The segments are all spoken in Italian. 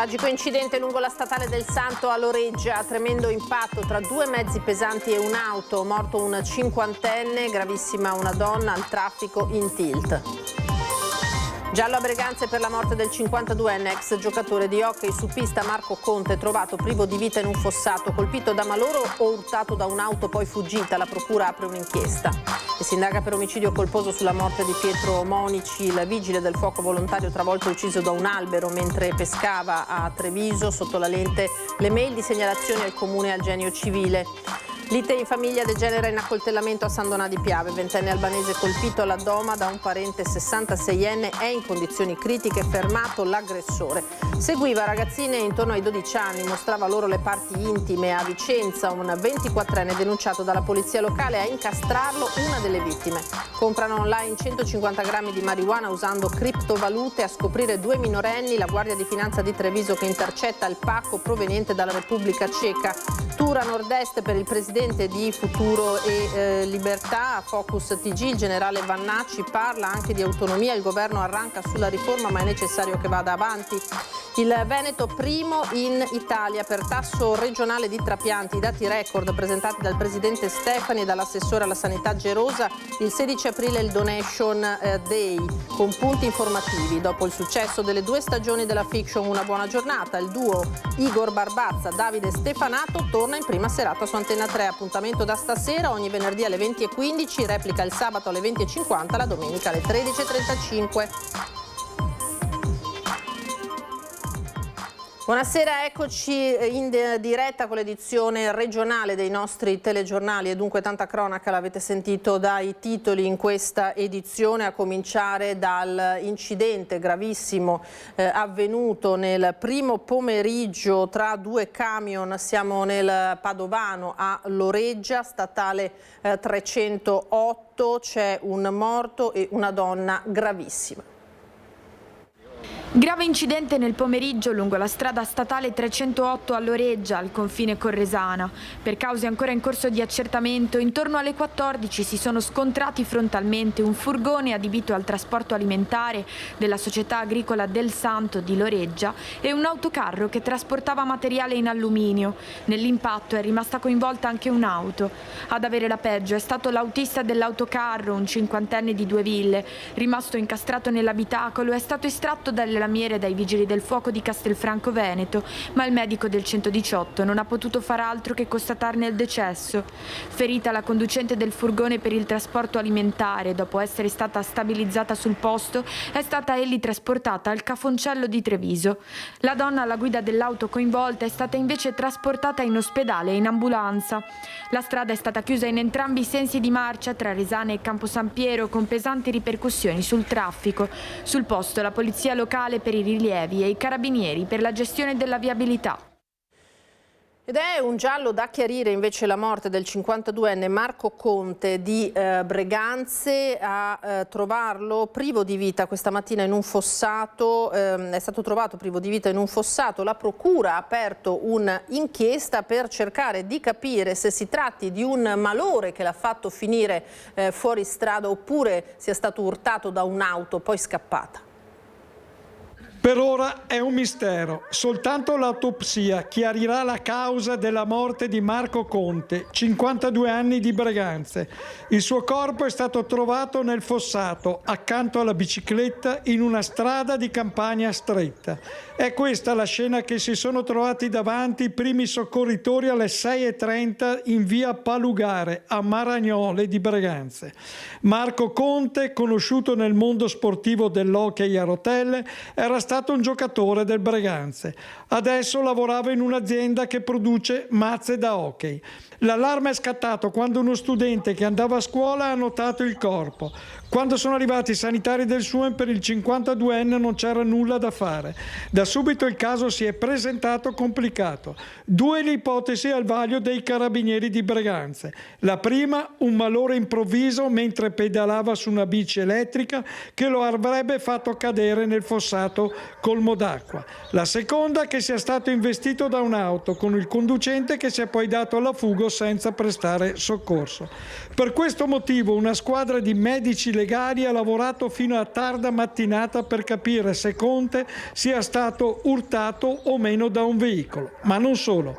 Tragico incidente lungo la statale del Santo a Loreggia, tremendo impatto tra due mezzi pesanti e un'auto, morto un cinquantenne, gravissima una donna al traffico in tilt. Giallo a Breganze per la morte del 52enne ex giocatore di hockey su pista Marco Conte, trovato privo di vita in un fossato, colpito da maloro o urtato da un'auto poi fuggita. La procura apre un'inchiesta e si indaga per omicidio colposo sulla morte di Pietro Monici, il vigile del fuoco volontario travolto e ucciso da un albero mentre pescava a Treviso. Sotto la lente le mail di segnalazione al comune e al genio civile. Lite in famiglia degenera in accoltellamento a San Donà di Piave. Ventenne albanese colpito all'addoma da un parente 66enne, è in condizioni critiche, fermato l'aggressore. Seguiva ragazzine intorno ai 12 anni, mostrava loro le parti intime. A Vicenza un 24enne denunciato dalla polizia locale, a incastrarlo una delle vittime. Comprano online 150 grammi di marijuana usando criptovalute, a scoprire due minorenni, la Guardia di Finanza di Treviso che intercetta il pacco proveniente dalla Repubblica Ceca. Tour a nord-est per il presidente di Futuro e Libertà, Focus TG, il generale Vannacci parla anche di autonomia, il governo arranca sulla riforma ma è necessario che vada avanti. Il Veneto primo in Italia per tasso regionale di trapianti, i dati record presentati dal presidente Stefani e dall'assessore alla sanità Gerosa. Il 16 aprile il Donation Day con punti informativi. Dopo il successo delle due stagioni della fiction Una buona giornata, il duo Igor Barbazza, Davide Stefanato torna in prima serata su Antenna 3. Appuntamento da stasera, ogni venerdì alle 20:15, replica il sabato alle 20:50, la domenica alle 13:35. Buonasera, eccoci in diretta con l'edizione regionale dei nostri telegiornali e dunque tanta cronaca l'avete sentito dai titoli in questa edizione, a cominciare dall'incidente gravissimo avvenuto nel primo pomeriggio tra due camion. Siamo nel Padovano a Loreggia, statale 308, c'è un morto e una donna gravissima. Grave incidente nel pomeriggio lungo la strada statale 308 a Loreggia, al confine con Resana. Per cause ancora in corso di accertamento, intorno alle 14 si sono scontrati frontalmente un furgone adibito al trasporto alimentare della società agricola del Santo di Loreggia e un autocarro che trasportava materiale in alluminio. Nell'impatto è rimasta coinvolta anche un'auto. Ad avere la peggio è stato l'autista dell'autocarro, un cinquantenne di Due Ville. Rimasto incastrato nell'abitacolo, è stato estratto dalle lamiere dai vigili del fuoco di Castelfranco Veneto, ma il medico del 118 non ha potuto far altro che constatarne il decesso. Ferita la conducente del furgone per il trasporto alimentare, dopo essere stata stabilizzata sul posto, è stata trasportata al Cafoncello di Treviso. La donna alla guida dell'auto coinvolta è stata invece trasportata in ospedale in ambulanza. La strada è stata chiusa in entrambi i sensi di marcia tra Resana e Campo San Piero, con pesanti ripercussioni sul traffico. Sul posto la polizia locale per i rilievi e i carabinieri per la gestione della viabilità. Ed è un giallo da chiarire invece la morte del 52enne Marco Conte di Breganze. A trovarlo privo di vita questa mattina in un fossato, è stato trovato privo di vita in un fossato. La procura ha aperto un'inchiesta per cercare di capire se si tratti di un malore che l'ha fatto finire fuori strada oppure sia stato urtato da un'auto poi scappata. Per ora è un mistero, soltanto l'autopsia chiarirà la causa della morte di Marco Conte, 52 anni di Breganze. Il suo corpo è stato trovato nel fossato, accanto alla bicicletta, in una strada di campagna stretta. È questa la scena che si sono trovati davanti i primi soccorritori alle 6:30 in via Palugare, a Maragnole di Breganze. Marco Conte, conosciuto nel mondo sportivo dell'hockey a rotelle, era stato un giocatore del Breganze. Adesso lavorava in un'azienda che produce mazze da hockey. L'allarme è scattato quando uno studente che andava a scuola ha notato il corpo. Quando sono arrivati i sanitari del SUEM, per il 52enne non c'era nulla da fare. Da subito il caso si è presentato complicato. Due le ipotesi al vaglio dei carabinieri di Breganze. La prima, un malore improvviso mentre pedalava su una bici elettrica che lo avrebbe fatto cadere nel fossato colmo d'acqua. La seconda che sia stato investito da un'auto con il conducente che si è poi dato alla fuga senza prestare soccorso. Per questo motivo una squadra di medici legali ha lavorato fino a tarda mattinata per capire se Conte sia stato urtato o meno da un veicolo. Ma non solo.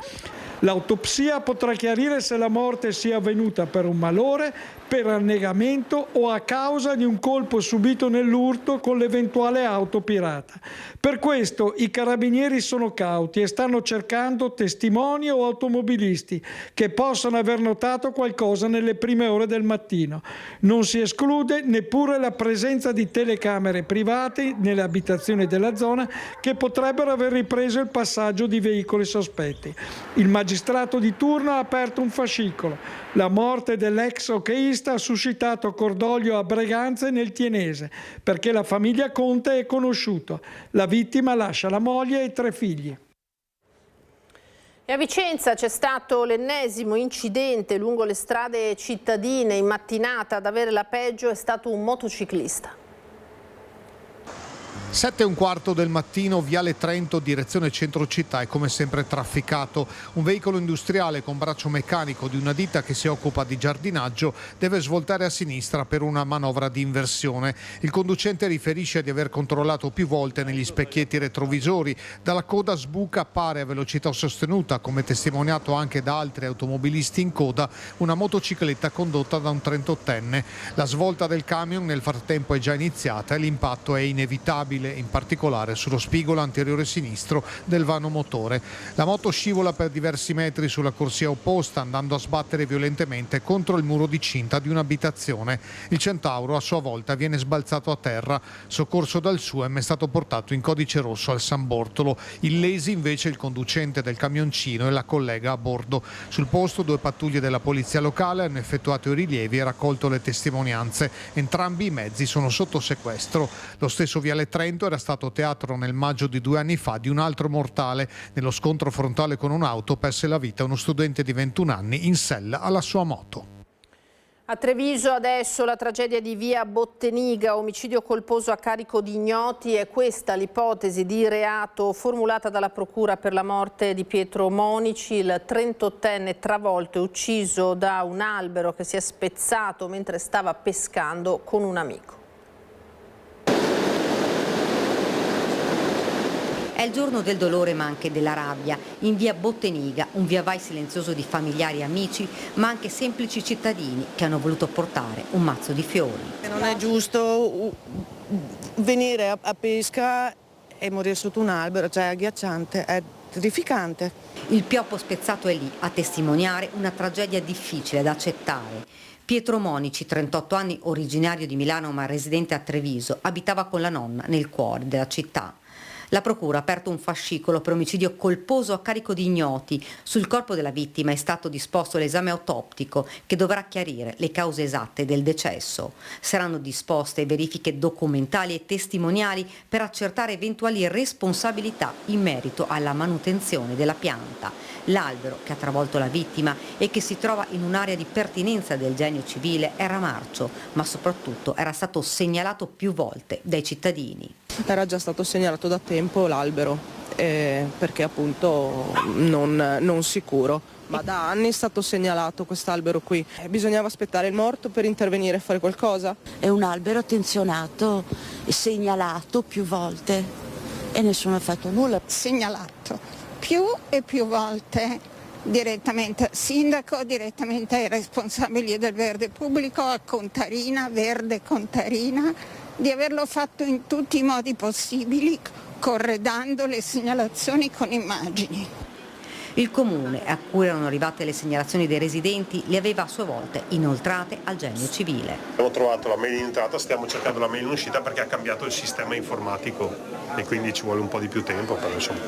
L'autopsia potrà chiarire se la morte sia avvenuta per un malore, per annegamento o a causa di un colpo subito nell'urto con l'eventuale auto pirata. Per questo i carabinieri sono cauti e stanno cercando testimoni o automobilisti che possano aver notato qualcosa nelle prime ore del mattino. Non si esclude neppure la presenza di telecamere private nelle abitazioni della zona che potrebbero aver ripreso il passaggio di veicoli sospetti. Il magistrato di turno ha aperto un fascicolo. La morte dell'ex hockeista ha suscitato cordoglio a Breganze e nel Tienese, perché la famiglia Conte è conosciuta. La vittima lascia la moglie e 3 figli. E a Vicenza c'è stato l'ennesimo incidente lungo le strade cittadine. In mattinata ad avere la peggio è stato un motociclista. 7:15 del mattino, Viale Trento, direzione centro città, è come sempre trafficato. Un veicolo industriale con braccio meccanico di una ditta che si occupa di giardinaggio deve svoltare a sinistra per una manovra di inversione. Il conducente riferisce di aver controllato più volte negli specchietti retrovisori. Dalla coda sbuca, appare a velocità sostenuta, come testimoniato anche da altri automobilisti in coda, una motocicletta condotta da un 38enne. La svolta del camion nel frattempo è già iniziata e l'impatto è inevitabile, in particolare sullo spigolo anteriore sinistro del vano motore. La moto scivola per diversi metri sulla corsia opposta, andando a sbattere violentemente contro il muro di cinta di un'abitazione. Il Centauro a sua volta viene sbalzato a terra. Soccorso dal SUEM, è stato portato in codice rosso al San Bortolo. Illesi invece il conducente del camioncino e la collega a bordo. Sul posto 2 pattuglie della polizia locale hanno effettuato i rilievi e raccolto le testimonianze. Entrambi i mezzi sono sotto sequestro. Lo stesso Viale Trento era stato teatro nel maggio di 2 anni fa di un altro mortale. Nello scontro frontale con un'auto perse la vita uno studente di 21 anni in sella alla sua moto. A Treviso adesso la tragedia di via Botteniga, omicidio colposo a carico di ignoti. È questa l'ipotesi di reato formulata dalla procura per la morte di Pietro Monici, il 38enne travolto e ucciso da un albero che si è spezzato mentre stava pescando con un amico. È il giorno del dolore ma anche della rabbia. In via Botteniga, un via vai silenzioso di familiari e amici, ma anche semplici cittadini che hanno voluto portare un mazzo di fiori. Non è giusto venire a pesca e morire sotto un albero, cioè è agghiacciante, è terrificante. Il pioppo spezzato è lì a testimoniare una tragedia difficile da accettare. Pietro Monici, 38 anni, originario di Milano ma residente a Treviso, abitava con la nonna nel cuore della città. La procura ha aperto un fascicolo per omicidio colposo a carico di ignoti. Sul corpo della vittima è stato disposto l'esame autoptico che dovrà chiarire le cause esatte del decesso. Saranno disposte verifiche documentali e testimoniali per accertare eventuali responsabilità in merito alla manutenzione della pianta. L'albero che ha travolto la vittima e che si trova in un'area di pertinenza del Genio Civile era marcio, ma soprattutto era stato segnalato più volte dai cittadini. Era già stato segnalato da tempo l'albero, perché appunto non sicuro. Ma da anni è stato segnalato quest'albero qui. Bisognava aspettare il morto per intervenire e fare qualcosa? È un albero attenzionato e segnalato più volte e nessuno ha fatto nulla. Segnalato più e più volte direttamente al sindaco, direttamente ai responsabili del verde pubblico, a Contarina, Verde Contarina, di averlo fatto in tutti i modi possibili, corredando le segnalazioni con immagini. Il comune, a cui erano arrivate le segnalazioni dei residenti, le aveva a sua volta inoltrate al Genio Civile. Abbiamo trovato la mail in entrata, stiamo cercando la mail in uscita perché ha cambiato il sistema informatico e quindi ci vuole un po' di più tempo, però insomma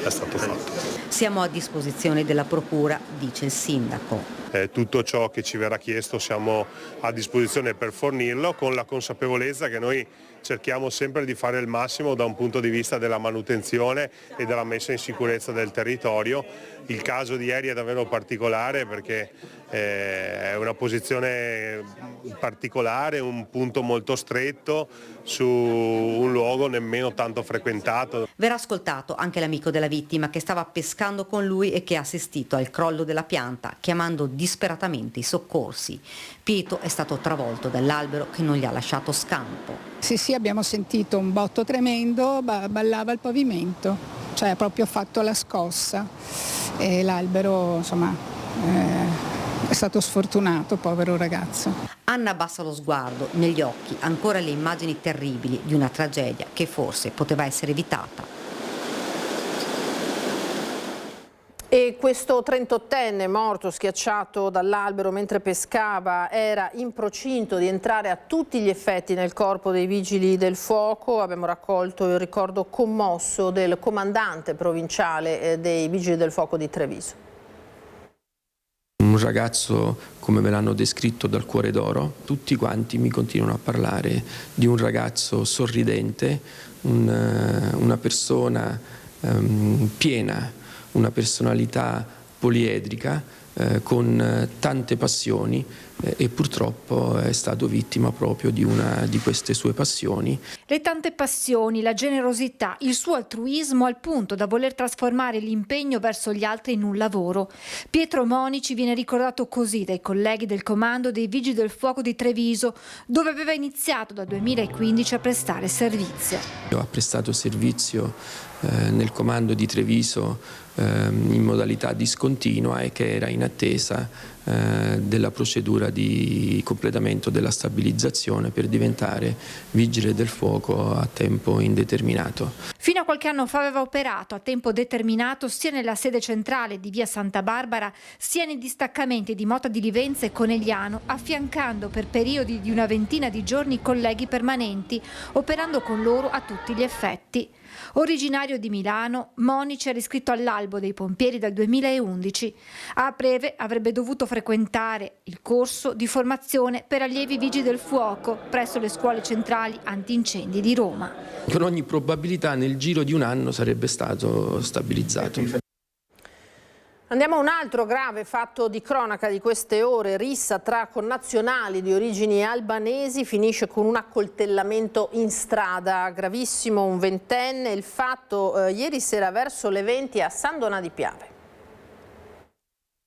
è stato fatto. Siamo a disposizione della procura, dice il sindaco. Tutto ciò che ci verrà chiesto siamo a disposizione per fornirlo, con la consapevolezza che noi cerchiamo sempre di fare il massimo da un punto di vista della manutenzione e della messa in sicurezza del territorio. Il caso di ieri è davvero particolare perché È una posizione particolare, un punto molto stretto su un luogo nemmeno tanto frequentato. Verrà ascoltato anche l'amico della vittima che stava pescando con lui e che ha assistito al crollo della pianta, chiamando disperatamente i soccorsi. Pietro è stato travolto dall'albero che non gli ha lasciato scampo. Sì, abbiamo sentito un botto tremendo, ballava il pavimento, cioè ha proprio fatto la scossa e l'albero, insomma, è stato sfortunato, povero ragazzo. Anna abbassa lo sguardo, negli occhi ancora le immagini terribili di una tragedia che forse poteva essere evitata. E questo 38enne morto schiacciato dall'albero mentre pescava era in procinto di entrare a tutti gli effetti nel corpo dei vigili del fuoco. Abbiamo raccolto il ricordo commosso del comandante provinciale dei vigili del fuoco di Treviso. Un ragazzo, come me l'hanno descritto, dal cuore d'oro. Tutti quanti mi continuano a parlare di un ragazzo sorridente, una persona piena, una personalità poliedrica, con tante passioni, e purtroppo è stato vittima proprio di una di queste sue passioni. Le tante passioni, la generosità, il suo altruismo al punto da voler trasformare l'impegno verso gli altri in un lavoro. Pietro Monici viene ricordato così dai colleghi del comando dei Vigili del Fuoco di Treviso, dove aveva iniziato dal 2015 a prestare servizio. Ha prestato servizio nel comando di Treviso in modalità discontinua e che era in attesa della procedura di completamento della stabilizzazione per diventare vigile del fuoco a tempo indeterminato. Fino a qualche anno fa aveva operato a tempo determinato sia nella sede centrale di via Santa Barbara sia nei distaccamenti di Mota di Livenza e Conegliano, affiancando per periodi di una ventina di giorni colleghi permanenti, operando con loro a tutti gli effetti. Originario di Milano, Monici era iscritto all'albo dei pompieri dal 2011. A breve avrebbe dovuto frequentare il corso di formazione per allievi vigili del fuoco presso le scuole centrali antincendi di Roma. Con ogni probabilità nel giro di un anno sarebbe stato stabilizzato. Andiamo a un altro grave fatto di cronaca di queste ore. Rissa tra connazionali di origini albanesi finisce con un accoltellamento in strada. Gravissimo, un ventenne. Il fatto ieri sera verso le 20 a San Donà di Piave.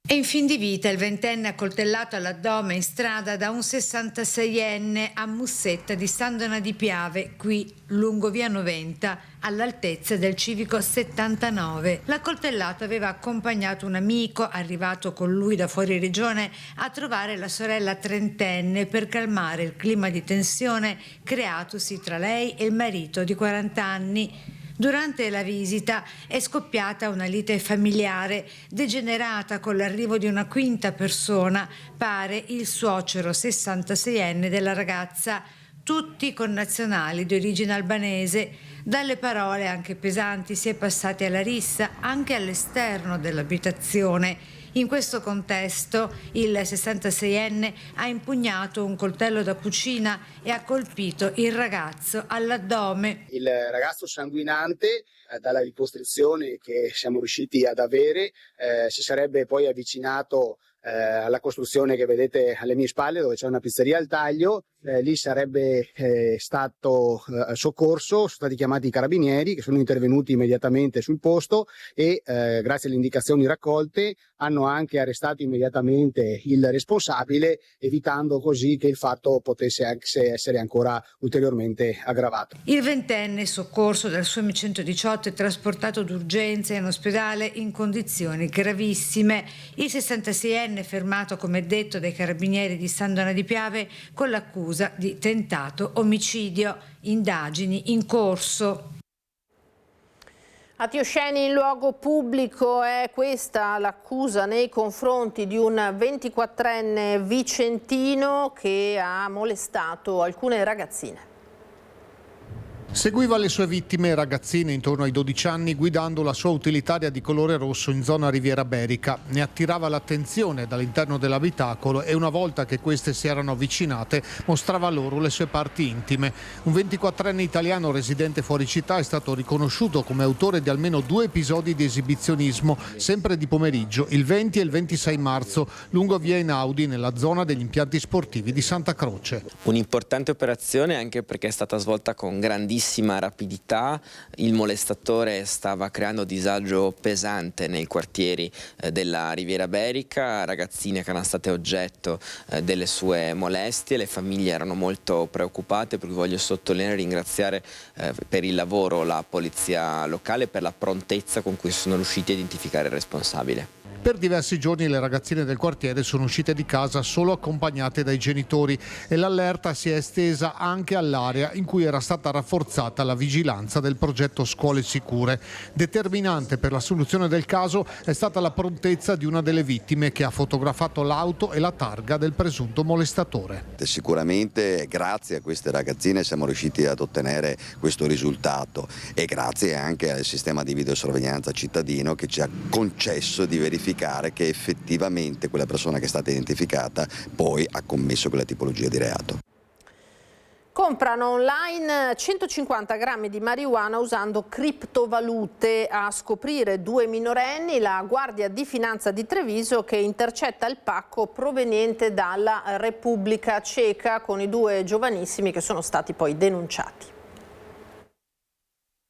È in fin di vita il ventenne accoltellato all'addome in strada da un 66enne a Mussetta di San Donà di Piave, qui lungo via 90, all'altezza del civico 79. L'accoltellato aveva accompagnato un amico arrivato con lui da fuori regione a trovare la sorella trentenne per calmare il clima di tensione creatosi tra lei e il marito di 40 anni. Durante la visita è scoppiata una lite familiare, degenerata con l'arrivo di una quinta persona, pare il suocero 66enne della ragazza, tutti connazionali di origine albanese. Dalle parole anche pesanti si è passati alla rissa anche all'esterno dell'abitazione. In questo contesto il 66enne ha impugnato un coltello da cucina e ha colpito il ragazzo all'addome. Il ragazzo sanguinante, dalla ricostruzione che siamo riusciti ad avere, si sarebbe poi avvicinato alla costruzione che vedete alle mie spalle, dove c'è una pizzeria al taglio. Lì sarebbe stato soccorso, sono stati chiamati i carabinieri che sono intervenuti immediatamente sul posto e grazie alle indicazioni raccolte hanno anche arrestato immediatamente il responsabile, evitando così che il fatto potesse anche essere ancora ulteriormente aggravato. Il ventenne, soccorso dal SUEM 118, è trasportato d'urgenza in ospedale in condizioni gravissime. Il 66enne fermato, come detto, dai carabinieri di San Donà di Piave con l'accusa di tentato omicidio. Indagini in corso. Atti osceni in luogo pubblico, è questa l'accusa nei confronti di un 24enne vicentino che ha molestato alcune ragazzine. Seguiva le sue vittime, ragazzine intorno ai 12 anni, guidando la sua utilitaria di colore rosso in zona Riviera Berica. Ne attirava l'attenzione dall'interno dell'abitacolo e una volta che queste si erano avvicinate mostrava loro le sue parti intime. Un 24enne italiano residente fuori città è stato riconosciuto come autore di almeno 2 episodi di esibizionismo, sempre di pomeriggio, il 20 e il 26 marzo, lungo via Einaudi, nella zona degli impianti sportivi di Santa Croce. Un'importante operazione anche perché è stata svolta con grandissima rapidità. Il molestatore stava creando disagio pesante nei quartieri della Riviera Berica, ragazzine che erano state oggetto delle sue molestie, le famiglie erano molto preoccupate, per cui voglio sottolineare e ringraziare per il lavoro la polizia locale per la prontezza con cui sono riusciti a identificare il responsabile. Per diversi giorni le ragazzine del quartiere sono uscite di casa solo accompagnate dai genitori e l'allerta si è estesa anche all'area in cui era stata rafforzata la vigilanza del progetto Scuole Sicure. Determinante per la soluzione del caso è stata la prontezza di una delle vittime che ha fotografato l'auto e la targa del presunto molestatore. Sicuramente grazie a queste ragazzine siamo riusciti ad ottenere questo risultato e grazie anche al sistema di videosorveglianza cittadino che ci ha concesso di verificare che effettivamente quella persona che è stata identificata poi ha commesso quella tipologia di reato. Comprano online 150 grammi di marijuana usando criptovalute. A scoprire 2 minorenni la Guardia di Finanza di Treviso che intercetta il pacco proveniente dalla Repubblica Ceca con i 2 giovanissimi che sono stati poi denunciati.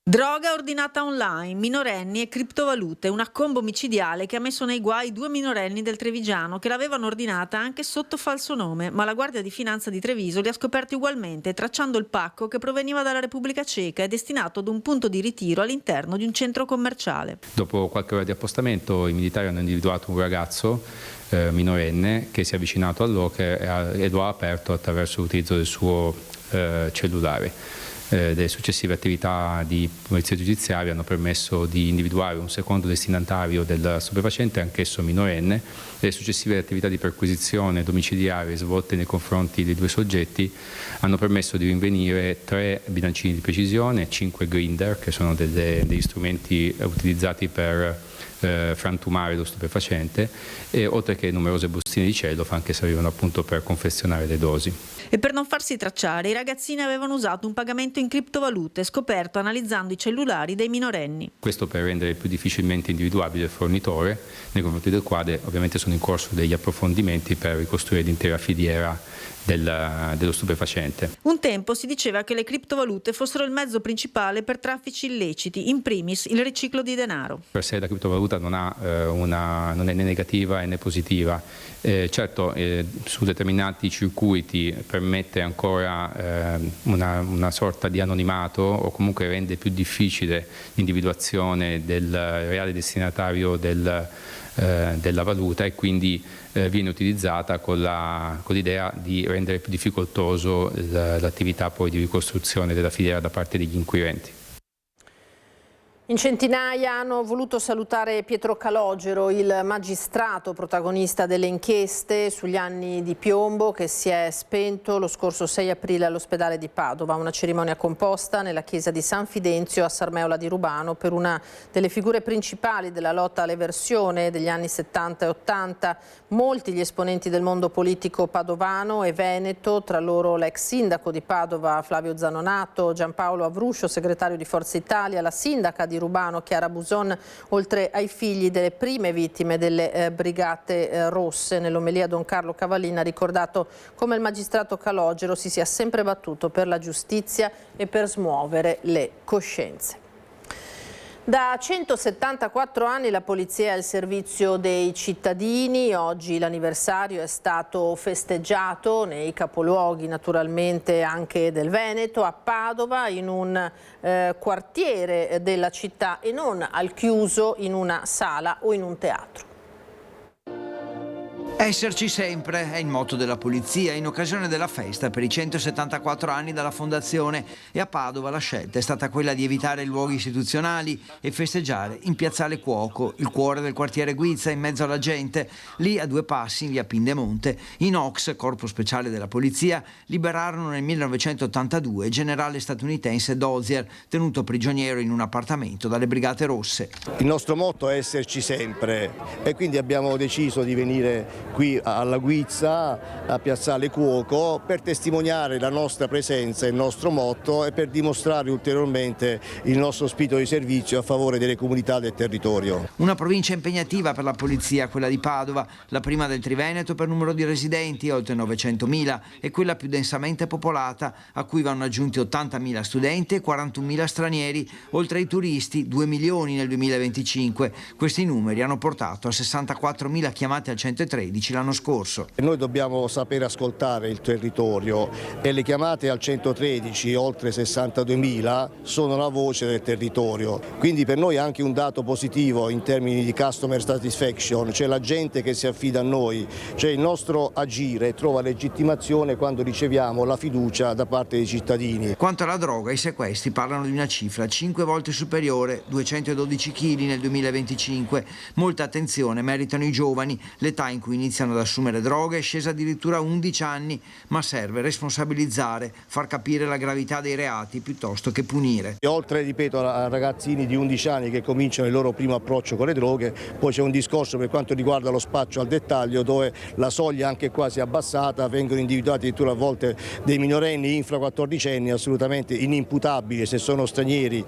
Droga ordinata online, minorenni e criptovalute, una combo micidiale che ha messo nei guai 2 minorenni del Trevigiano che l'avevano ordinata anche sotto falso nome, ma la Guardia di Finanza di Treviso li ha scoperti ugualmente, tracciando il pacco che proveniva dalla Repubblica Ceca e destinato ad un punto di ritiro all'interno di un centro commerciale. Dopo qualche ora di appostamento i militari hanno individuato un ragazzo minorenne che si è avvicinato al locker e lo ha aperto attraverso l'utilizzo del suo cellulare. Delle successive attività di polizia giudiziaria hanno permesso di individuare un secondo destinatario del stupefacente, anch'esso minorenne. Le successive attività di perquisizione domiciliare svolte nei confronti dei 2 soggetti hanno permesso di rinvenire 3 bilancini di precisione, 5 grinder, che sono degli strumenti utilizzati per frantumare lo stupefacente, e oltre che numerose bustine di cellophane che servivano appunto per confezionare le dosi. E per non farsi tracciare, i ragazzini avevano usato un pagamento in criptovalute scoperto analizzando i cellulari dei minorenni. Questo per rendere più difficilmente individuabile il fornitore, nei confronti del quale ovviamente sono in corso degli approfondimenti per ricostruire l'intera filiera dello stupefacente. Un tempo si diceva che le criptovalute fossero il mezzo principale per traffici illeciti, in primis il riciclo di denaro. Per sé la criptovaluta non è né negativa né positiva. Certo, su determinati circuiti permette ancora una sorta di anonimato o comunque rende più difficile l'individuazione del reale destinatario della valuta e quindi viene utilizzata con l'idea di rendere più difficoltoso l'attività poi di ricostruzione della filiera da parte degli inquirenti. In centinaia hanno voluto salutare Pietro Calogero, il magistrato protagonista delle inchieste sugli anni di piombo che si è spento lo scorso 6 aprile all'ospedale di Padova. Una cerimonia composta nella chiesa di San Fidenzio a Sarmeola di Rubano per una delle figure principali della lotta all'eversione degli anni 70 e 80. Molti gli esponenti del mondo politico padovano e veneto, tra loro l'ex sindaco di Padova Flavio Zanonato, Giampaolo Avruscio, segretario di Forza Italia, la sindaca di Rubano Chiara Buson, oltre ai figli delle prime vittime delle Brigate Rosse. Nell'omelia Don Carlo Cavallina ha ricordato come il magistrato Calogero si sia sempre battuto per la giustizia e per smuovere le coscienze. Da 174 anni la polizia è al servizio dei cittadini. Oggi l'anniversario è stato festeggiato nei capoluoghi naturalmente anche del Veneto, a Padova, in un quartiere della città e non al chiuso in una sala o in un teatro. Esserci sempre è il motto della polizia in occasione della festa per i 174 anni dalla fondazione, e a Padova la scelta è stata quella di evitare luoghi istituzionali e festeggiare in Piazzale Cuoco, il cuore del quartiere Guizza, in mezzo alla gente. Lì, a 2 passi, in via Pindemonte, i NOx, corpo speciale della polizia, liberarono nel 1982 il generale statunitense Dozier, tenuto prigioniero in un appartamento dalle Brigate Rosse. Il nostro motto è esserci sempre, e quindi abbiamo deciso di venire qui alla Guizza, a Piazzale Cuoco, per testimoniare la nostra presenza, il nostro motto, e per dimostrare ulteriormente il nostro spirito di servizio a favore delle comunità del territorio. Una provincia impegnativa per la polizia, quella di Padova, la prima del Triveneto per numero di residenti, oltre 900.000, e quella più densamente popolata, a cui vanno aggiunti 80.000 studenti e 41.000 stranieri, oltre ai turisti 2 milioni nel 2025. Questi numeri hanno portato a 64.000 chiamate al 113 l'anno scorso. Noi dobbiamo sapere ascoltare il territorio, e le chiamate al 113, oltre 62.000, sono la voce del territorio. Quindi per noi è anche un dato positivo in termini di customer satisfaction, cioè la gente che si affida a noi, cioè il nostro agire trova legittimazione quando riceviamo la fiducia da parte dei cittadini. Quanto alla droga, i sequestri parlano di una cifra 5 volte superiore, 212 kg nel 2025. Molta attenzione meritano i giovani, l'età in cui iniziano ad assumere droghe è scesa addirittura a 11 anni, ma serve responsabilizzare, far capire la gravità dei reati piuttosto che punire. E oltre, ripeto, a ragazzini di 11 anni che cominciano il loro primo approccio con le droghe, poi c'è un discorso per quanto riguarda lo spaccio al dettaglio, dove la soglia anche quasi abbassata, vengono individuati addirittura a volte dei minorenni infra 14 anni assolutamente inimputabili se sono stranieri,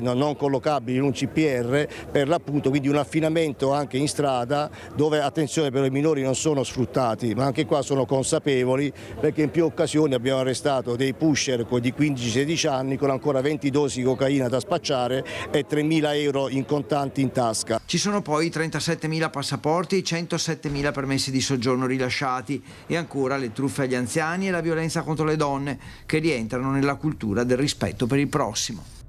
non collocabili in un CPR per l'appunto, quindi un affinamento anche in strada, dove, attenzione, però i minori non sono sfruttati, ma anche qua sono consapevoli, perché in più occasioni abbiamo arrestato dei pusher di 15-16 anni con ancora 20 dosi di cocaina da spacciare e 3.000 euro in contanti in tasca. Ci sono poi 37.000 passaporti e 107.000 permessi di soggiorno rilasciati, e ancora le truffe agli anziani e la violenza contro le donne, che rientrano nella cultura del rispetto per il prossimo.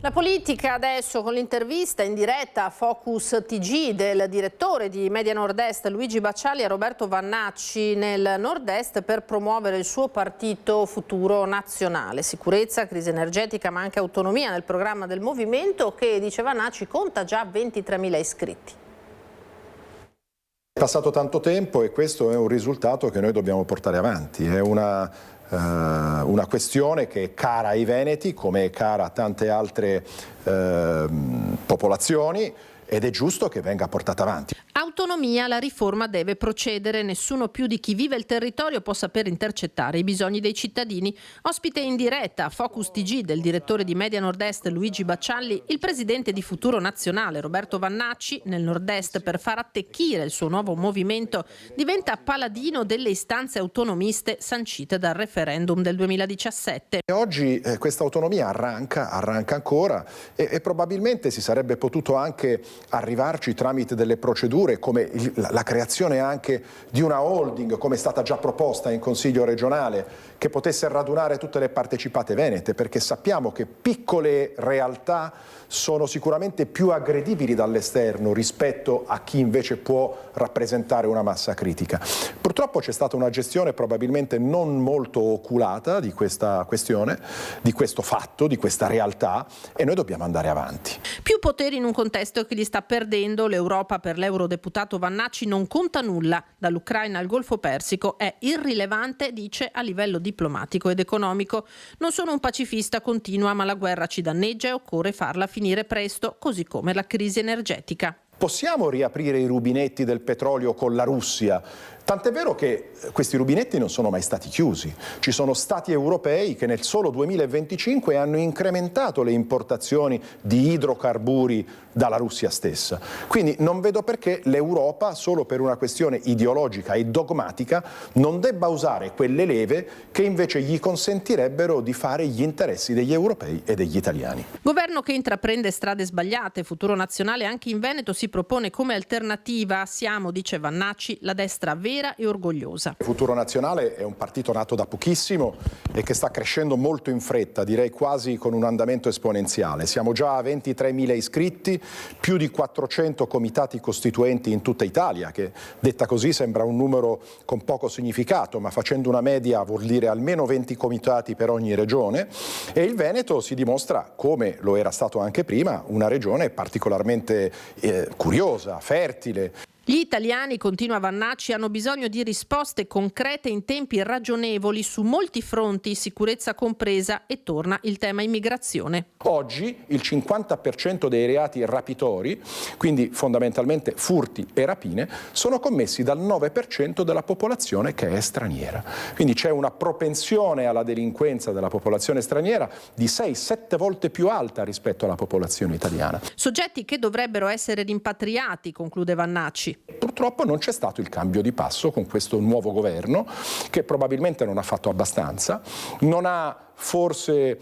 La politica adesso, con l'intervista in diretta a Focus TG del direttore di Media Nord-Est Luigi Bacciali a Roberto Vannacci nel Nord-Est per promuovere il suo partito Futuro Nazionale. Sicurezza, crisi energetica ma anche autonomia nel programma del movimento che, dice Vannacci, conta già 23.000 iscritti. È passato tanto tempo e questo è un risultato che noi dobbiamo portare avanti. È una questione che è cara ai veneti, come è cara a tante altre popolazioni, ed è giusto che venga portata avanti. Autonomia, la riforma deve procedere, nessuno più di chi vive il territorio può saper intercettare i bisogni dei cittadini. Ospite in diretta a Focus TG del direttore di Media Nord-Est Luigi Bacciali, il presidente di Futuro Nazionale Roberto Vannacci, nel Nord-Est per far attecchire il suo nuovo movimento, diventa paladino delle istanze autonomiste sancite dal referendum del 2017. E oggi questa autonomia arranca ancora e probabilmente si sarebbe potuto anche arrivarci tramite delle procedure come la creazione anche di una holding, come è stata già proposta in Consiglio regionale, che potesse radunare tutte le partecipate venete, perché sappiamo che piccole realtà sono sicuramente più aggredibili dall'esterno rispetto a chi invece può rappresentare una massa critica. Purtroppo c'è stata una gestione probabilmente non molto oculata di questa questione, di questo fatto, di questa realtà, e noi dobbiamo andare avanti. Più poteri in un contesto che li sta perdendo. L'Europa per l'eurodeputato Vannacci non conta nulla. Dall'Ucraina al Golfo Persico è irrilevante, dice, a livello diplomatico ed economico. Non sono un pacifista, continua, ma la guerra ci danneggia e occorre farla finire presto, così come la crisi energetica. Possiamo riaprire i rubinetti del petrolio con la Russia? Tant'è vero che questi rubinetti non sono mai stati chiusi. Ci sono stati europei che nel solo 2025 hanno incrementato le importazioni di idrocarburi dalla Russia stessa. Quindi non vedo perché l'Europa, solo per una questione ideologica e dogmatica, non debba usare quelle leve che invece gli consentirebbero di fare gli interessi degli europei e degli italiani. Governo che intraprende strade sbagliate. Futuro Nazionale anche in Veneto si si propone come alternativa. Siamo, dice Vannacci, la destra vera e orgogliosa. Futuro Nazionale è un partito nato da pochissimo e che sta crescendo molto in fretta, direi quasi con un andamento esponenziale. Siamo già a 23.000 iscritti, più di 400 comitati costituenti in tutta Italia, che detta così sembra un numero con poco significato, ma facendo una media vuol dire almeno 20 comitati per ogni regione, e il Veneto si dimostra, come lo era stato anche prima, una regione particolarmente curiosa, fertile. Gli italiani, continua Vannacci, hanno bisogno di risposte concrete in tempi ragionevoli su molti fronti, sicurezza compresa, e torna il tema immigrazione. Oggi il 50% dei reati rapitori, quindi fondamentalmente furti e rapine, sono commessi dal 9% della popolazione che è straniera. Quindi c'è una propensione alla delinquenza della popolazione straniera di 6-7 volte più alta rispetto alla popolazione italiana. Soggetti che dovrebbero essere rimpatriati, conclude Vannacci. Purtroppo non c'è stato il cambio di passo con questo nuovo governo, che probabilmente non ha fatto abbastanza, non ha forse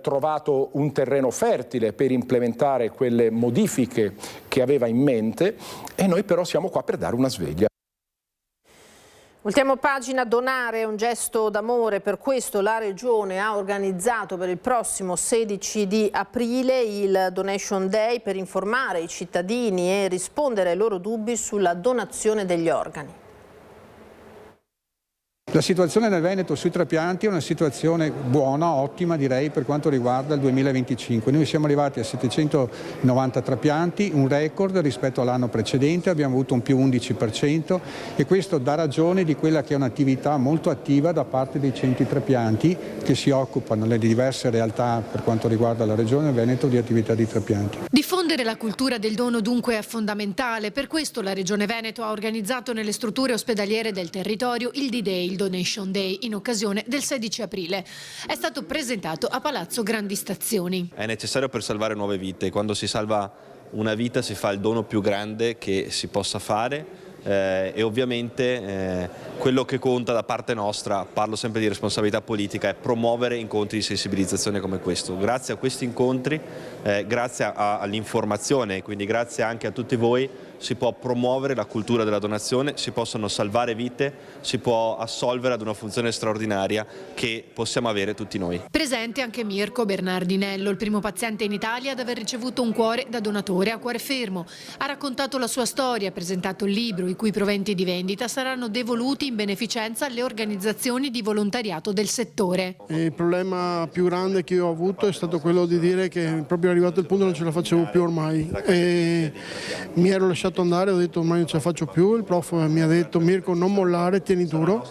trovato un terreno fertile per implementare quelle modifiche che aveva in mente, e noi però siamo qua per dare una sveglia. Ultima pagina, donare è un gesto d'amore, per questo la Regione ha organizzato per il prossimo 16 di aprile il Donation Day per informare i cittadini e rispondere ai loro dubbi sulla donazione degli organi. La situazione nel Veneto sui trapianti è una situazione buona, ottima direi, per quanto riguarda il 2025. Noi siamo arrivati a 790 trapianti, un record rispetto all'anno precedente, abbiamo avuto un più 11% e questo dà ragione di quella che è un'attività molto attiva da parte dei centri trapianti che si occupano nelle diverse realtà per quanto riguarda la Regione Veneto di attività di trapianti. Diffondere la cultura del dono dunque è fondamentale, per questo la Regione Veneto ha organizzato nelle strutture ospedaliere del territorio il D-Day, il Donation Day, in occasione del 16 aprile. È stato presentato a Palazzo Grandi Stazioni. È necessario per salvare nuove vite. Quando si salva una vita si fa il dono più grande che si possa fare. E ovviamente quello che conta da parte nostra, parlo sempre di responsabilità politica, è promuovere incontri di sensibilizzazione come questo. Grazie a questi incontri, grazie all'informazione, quindi grazie anche a tutti voi, si può promuovere la cultura della donazione, si possono salvare vite, si può assolvere ad una funzione straordinaria che possiamo avere tutti noi. Presente anche Mirko Bernardinello, il primo paziente in Italia ad aver ricevuto un cuore da donatore a cuore fermo. Ha raccontato la sua storia, ha presentato il libro, i cui proventi di vendita saranno devoluti in beneficenza alle organizzazioni di volontariato del settore. Il problema più grande che io ho avuto è stato quello di dire che proprio arrivato il punto non ce la facevo più ormai. E mi ero lasciato andare, ho detto ormai non ce la faccio più, il prof mi ha detto Mirko non mollare, tieni duro,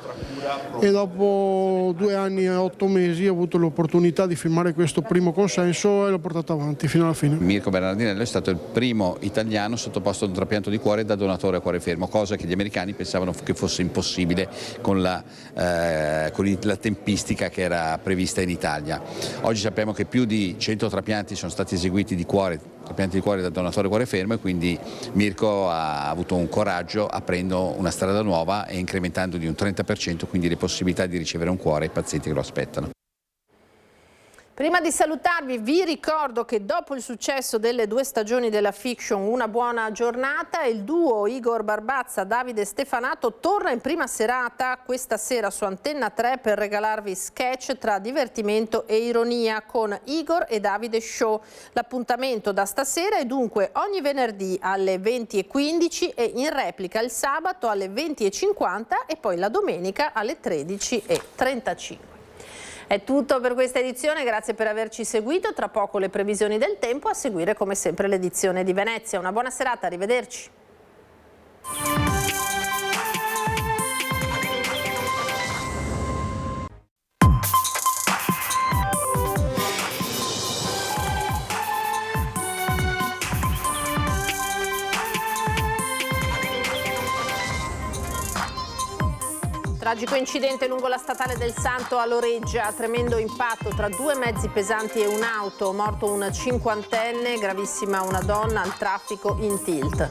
e dopo 2 anni e 8 mesi ho avuto l'opportunità di firmare questo primo consenso e l'ho portato avanti fino alla fine. Mirko Bernardinello è stato il primo italiano sottoposto a un trapianto di cuore da donatore a cuore fermo, cosa che gli americani pensavano che fosse impossibile con la tempistica che era prevista in Italia. Oggi sappiamo che più di 100 trapianti sono stati eseguiti di cuore, trapianti di cuore da donatore a cuore fermo, e quindi Mirko ha avuto un coraggio aprendo una strada nuova e incrementando di un 30% quindi le possibilità di ricevere un cuore ai pazienti che lo aspettano. Prima di salutarvi vi ricordo che dopo il successo delle 2 stagioni della fiction Una buona giornata, il duo Igor Barbazza, Davide Stefanato torna in prima serata questa sera su Antenna 3 per regalarvi sketch tra divertimento e ironia con Igor e Davide Show. L'appuntamento da stasera è dunque ogni venerdì alle 20:15 e in replica il sabato alle 20:50 e poi la domenica alle 13:35. È tutto per questa edizione, grazie per averci seguito. Tra poco le previsioni del tempo, a seguire come sempre l'edizione di Venezia. Una buona serata, arrivederci. Tragico incidente lungo la statale del Santo a Loreggia, tremendo impatto tra 2 mezzi pesanti e un'auto, morto un 50enne, gravissima una donna al traffico in tilt.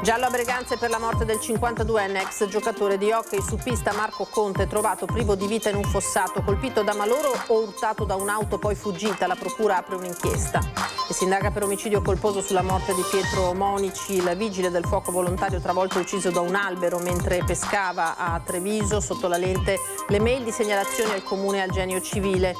Giallo a Breganze per la morte del 52enne ex giocatore di hockey su pista Marco Conte, trovato privo di vita in un fossato, colpito da maloro o urtato da un'auto poi fuggita. La procura apre un'inchiesta e si indaga per omicidio colposo sulla morte di Pietro Monici, il vigile del fuoco volontario travolto e ucciso da un albero mentre pescava a Treviso. Sotto la lente le mail di segnalazioni al comune e al genio civile.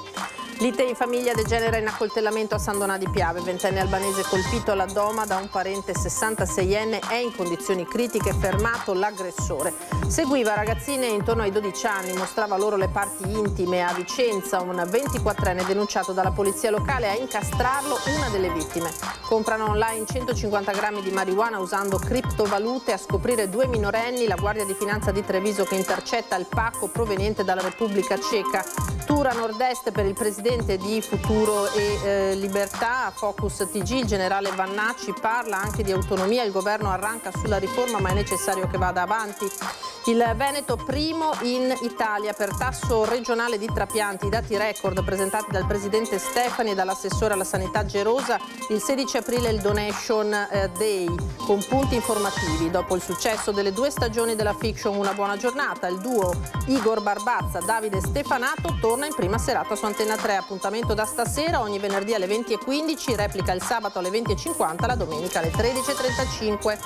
Lite in famiglia degenera in accoltellamento a San Donà di Piave. Ventenne albanese colpito all'addoma da un parente 66enne, è in condizioni critiche, fermato l'aggressore. Seguiva ragazzine intorno ai 12 anni, mostrava loro le parti intime. A Vicenza un 24enne denunciato dalla polizia locale, a incastrarlo una delle vittime. Comprano online 150 grammi di marijuana usando criptovalute, a scoprire 2 minorenni. La Guardia di Finanza di Treviso che intercetta il pacco proveniente dalla Repubblica Ceca. Tour a nord-est per il presidente di Futuro e Libertà, Focus TG, il generale Vannacci parla anche di autonomia, il governo arranca sulla riforma ma è necessario che vada avanti. Il Veneto primo in Italia per tasso regionale di trapianti, i dati record presentati dal presidente Stefani e dall'assessore alla sanità Gerosa. Il 16 aprile il Donation Day con punti informativi. Dopo il successo delle 2 stagioni della fiction Una buona giornata, il duo Igor Barbazza, Davide Stefanato torna in prima serata su Antenna 3. Appuntamento da stasera, ogni venerdì alle 20:15, replica il sabato alle 20:50, la domenica alle 13:35.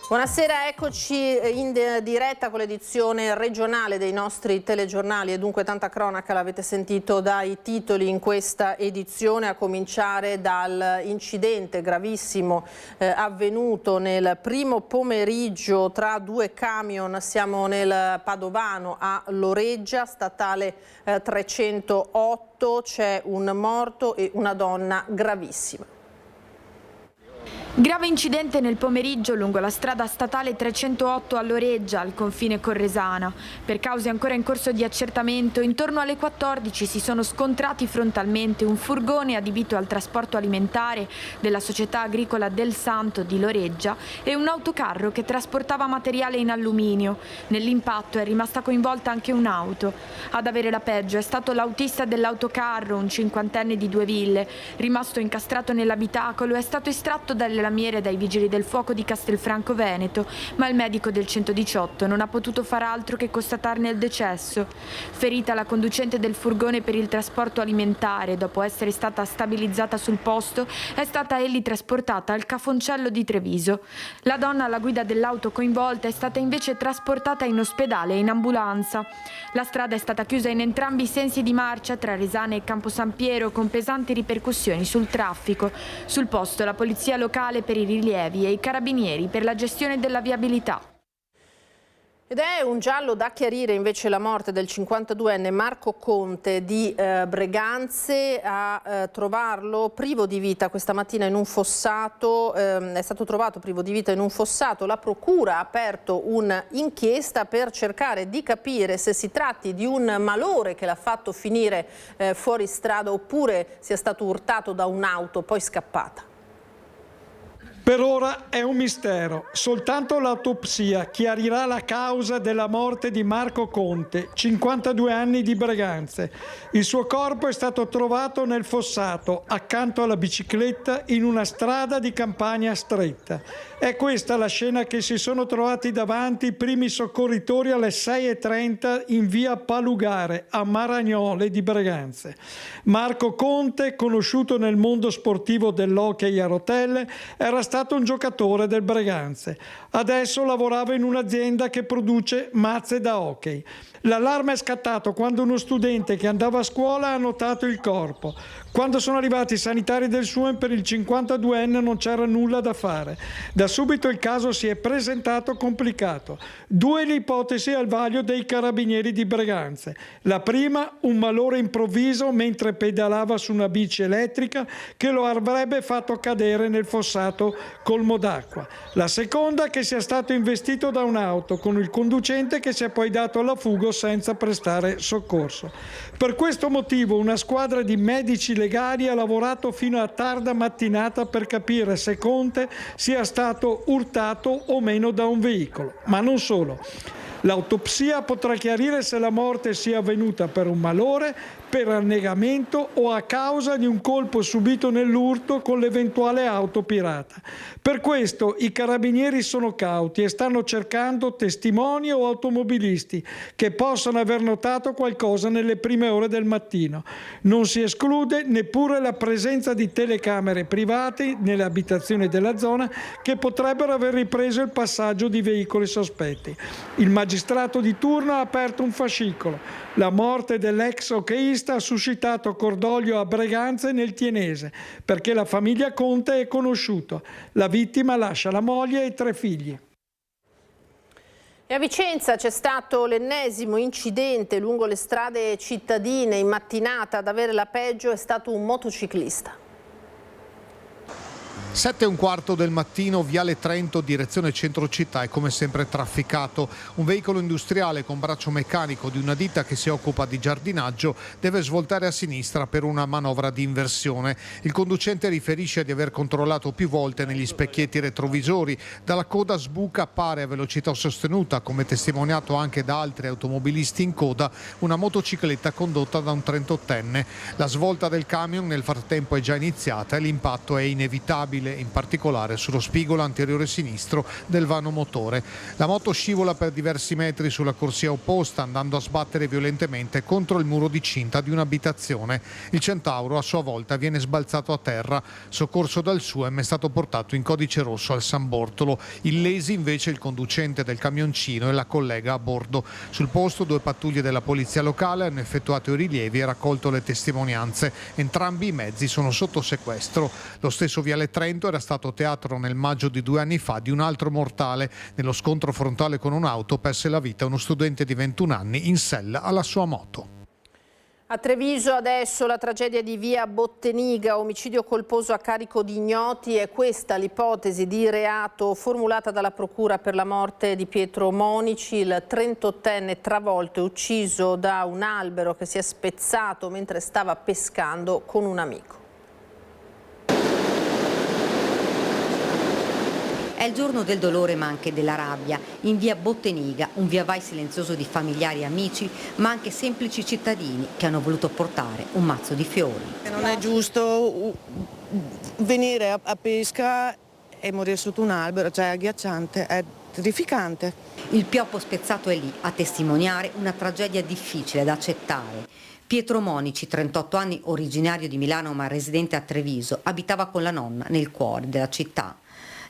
Buonasera, eccoci in diretta con l'edizione regionale dei nostri telegiornali e dunque tanta cronaca l'avete sentito dai titoli in questa edizione, a cominciare dall'incidente gravissimo avvenuto nel primo pomeriggio tra 2 camion. Siamo nel Padovano a Loreggia, statale 308, c'è un morto e una donna gravissima. Grave incidente nel pomeriggio lungo la strada statale 308 a Loreggia, al confine con Resana. Per cause ancora in corso di accertamento, intorno alle 14 si sono scontrati frontalmente un furgone adibito al trasporto alimentare della società agricola Del Santo di Loreggia e un autocarro che trasportava materiale in alluminio. Nell'impatto è rimasta coinvolta anche un'auto. Ad avere la peggio è stato l'autista dell'autocarro, un 50enne di 2 ville. Rimasto incastrato nell'abitacolo, è stato estratto dalle lamiere dai vigili del fuoco di Castelfranco Veneto, ma il medico del 118 non ha potuto far altro che constatarne il decesso. Ferita la conducente del furgone per il trasporto alimentare, dopo essere stata stabilizzata sul posto, è stata trasportata al Cafoncello di Treviso. La donna alla guida dell'auto coinvolta è stata invece trasportata in ospedale in ambulanza. La strada è stata chiusa in entrambi i sensi di marcia tra Resana e Campo San Piero, con pesanti ripercussioni sul traffico. Sul posto la polizia locale per i rilievi e i carabinieri per la gestione della viabilità. Ed è un giallo da chiarire invece la morte del 52enne Marco Conte di Breganze. A trovarlo privo di vita questa mattina in un fossato, è stato trovato privo di vita in un fossato. La procura ha aperto un'inchiesta per cercare di capire se si tratti di un malore che l'ha fatto finire fuori strada oppure sia stato urtato da un'auto poi scappata. Per ora è un mistero, soltanto l'autopsia chiarirà la causa della morte di Marco Conte, 52 anni di Breganze. Il suo corpo è stato trovato nel fossato, accanto alla bicicletta, in una strada di campagna stretta. È questa la scena che si sono trovati davanti i primi soccorritori alle 6:30 in via Palugare, a Maragnole di Breganze. Marco Conte, conosciuto nel mondo sportivo dell'hockey a rotelle, era stato un giocatore del Breganze. Adesso lavorava in un'azienda che produce mazze da hockey. L'allarme è scattato quando uno studente che andava a scuola ha notato il corpo. Quando sono arrivati i sanitari del SUEM, per il 52enne non c'era nulla da fare. Da subito il caso si è presentato complicato. 2 le ipotesi al vaglio dei carabinieri di Breganze. La prima, un malore improvviso mentre pedalava su una bici elettrica che lo avrebbe fatto cadere nel fossato colmo d'acqua. La seconda, che sia stato investito da un'auto con il conducente che si è poi dato alla fuga senza prestare soccorso. Per questo motivo una squadra di medici legali ha lavorato fino a tarda mattinata per capire se Conte sia stato urtato o meno da un veicolo. Ma non solo. L'autopsia potrà chiarire se la morte sia avvenuta per un malore, per annegamento o a causa di un colpo subito nell'urto con l'eventuale auto pirata. Per questo i carabinieri sono cauti e stanno cercando testimoni o automobilisti che possano aver notato qualcosa nelle prime ore del mattino. Non si esclude neppure la presenza di telecamere private nelle abitazioni della zona che potrebbero aver ripreso il passaggio di veicoli sospetti. Il magistrato di turno ha aperto un fascicolo. La morte dell'ex hockeista ha suscitato cordoglio a Breganze e nel Tienese, perché la famiglia Conte è conosciuta. La vittima lascia la moglie e 3 figli. E a Vicenza c'è stato l'ennesimo incidente lungo le strade cittadine. In mattinata ad avere la peggio è stato un motociclista. 7:15 del mattino, Viale Trento, direzione centro città, è come sempre trafficato. Un veicolo industriale con braccio meccanico di una ditta che si occupa di giardinaggio deve svoltare a sinistra per una manovra di inversione. Il conducente riferisce di aver controllato più volte negli specchietti retrovisori. Dalla coda sbuca, appare a velocità sostenuta, come testimoniato anche da altri automobilisti in coda, una motocicletta condotta da un 38enne. La svolta del camion nel frattempo è già iniziata e l'impatto è inevitabile, in particolare sullo spigolo anteriore sinistro del vano motore. La moto scivola per diversi metri sulla corsia opposta, andando a sbattere violentemente contro il muro di cinta di un'abitazione. Il Centauro a sua volta viene sbalzato a terra. Soccorso dal SUEM, è stato portato in codice rosso al San Bortolo. Illesi invece il conducente del camioncino e la collega a bordo. Sul posto 2 pattuglie della polizia locale hanno effettuato i rilievi e raccolto le testimonianze. Entrambi i mezzi sono sotto sequestro. Lo stesso Viale Trento era stato teatro nel maggio di 2 anni fa di un altro mortale. Nello scontro frontale con un'auto perse la vita uno studente di 21 anni in sella alla sua moto. A Treviso adesso la tragedia di via Botteniga, omicidio colposo a carico di ignoti. È questa l'ipotesi di reato formulata dalla procura per la morte di Pietro Monici, il 38enne travolto e ucciso da un albero che si è spezzato mentre stava pescando con un amico. È il giorno del dolore ma anche della rabbia. In via Botteniga, un via vai silenzioso di familiari e amici, ma anche semplici cittadini che hanno voluto portare un mazzo di fiori. Non è giusto venire a pesca e morire sotto un albero, cioè è agghiacciante, è terrificante. Il pioppo spezzato è lì a testimoniare una tragedia difficile da accettare. Pietro Monici, 38 anni, originario di Milano ma residente a Treviso, abitava con la nonna nel cuore della città.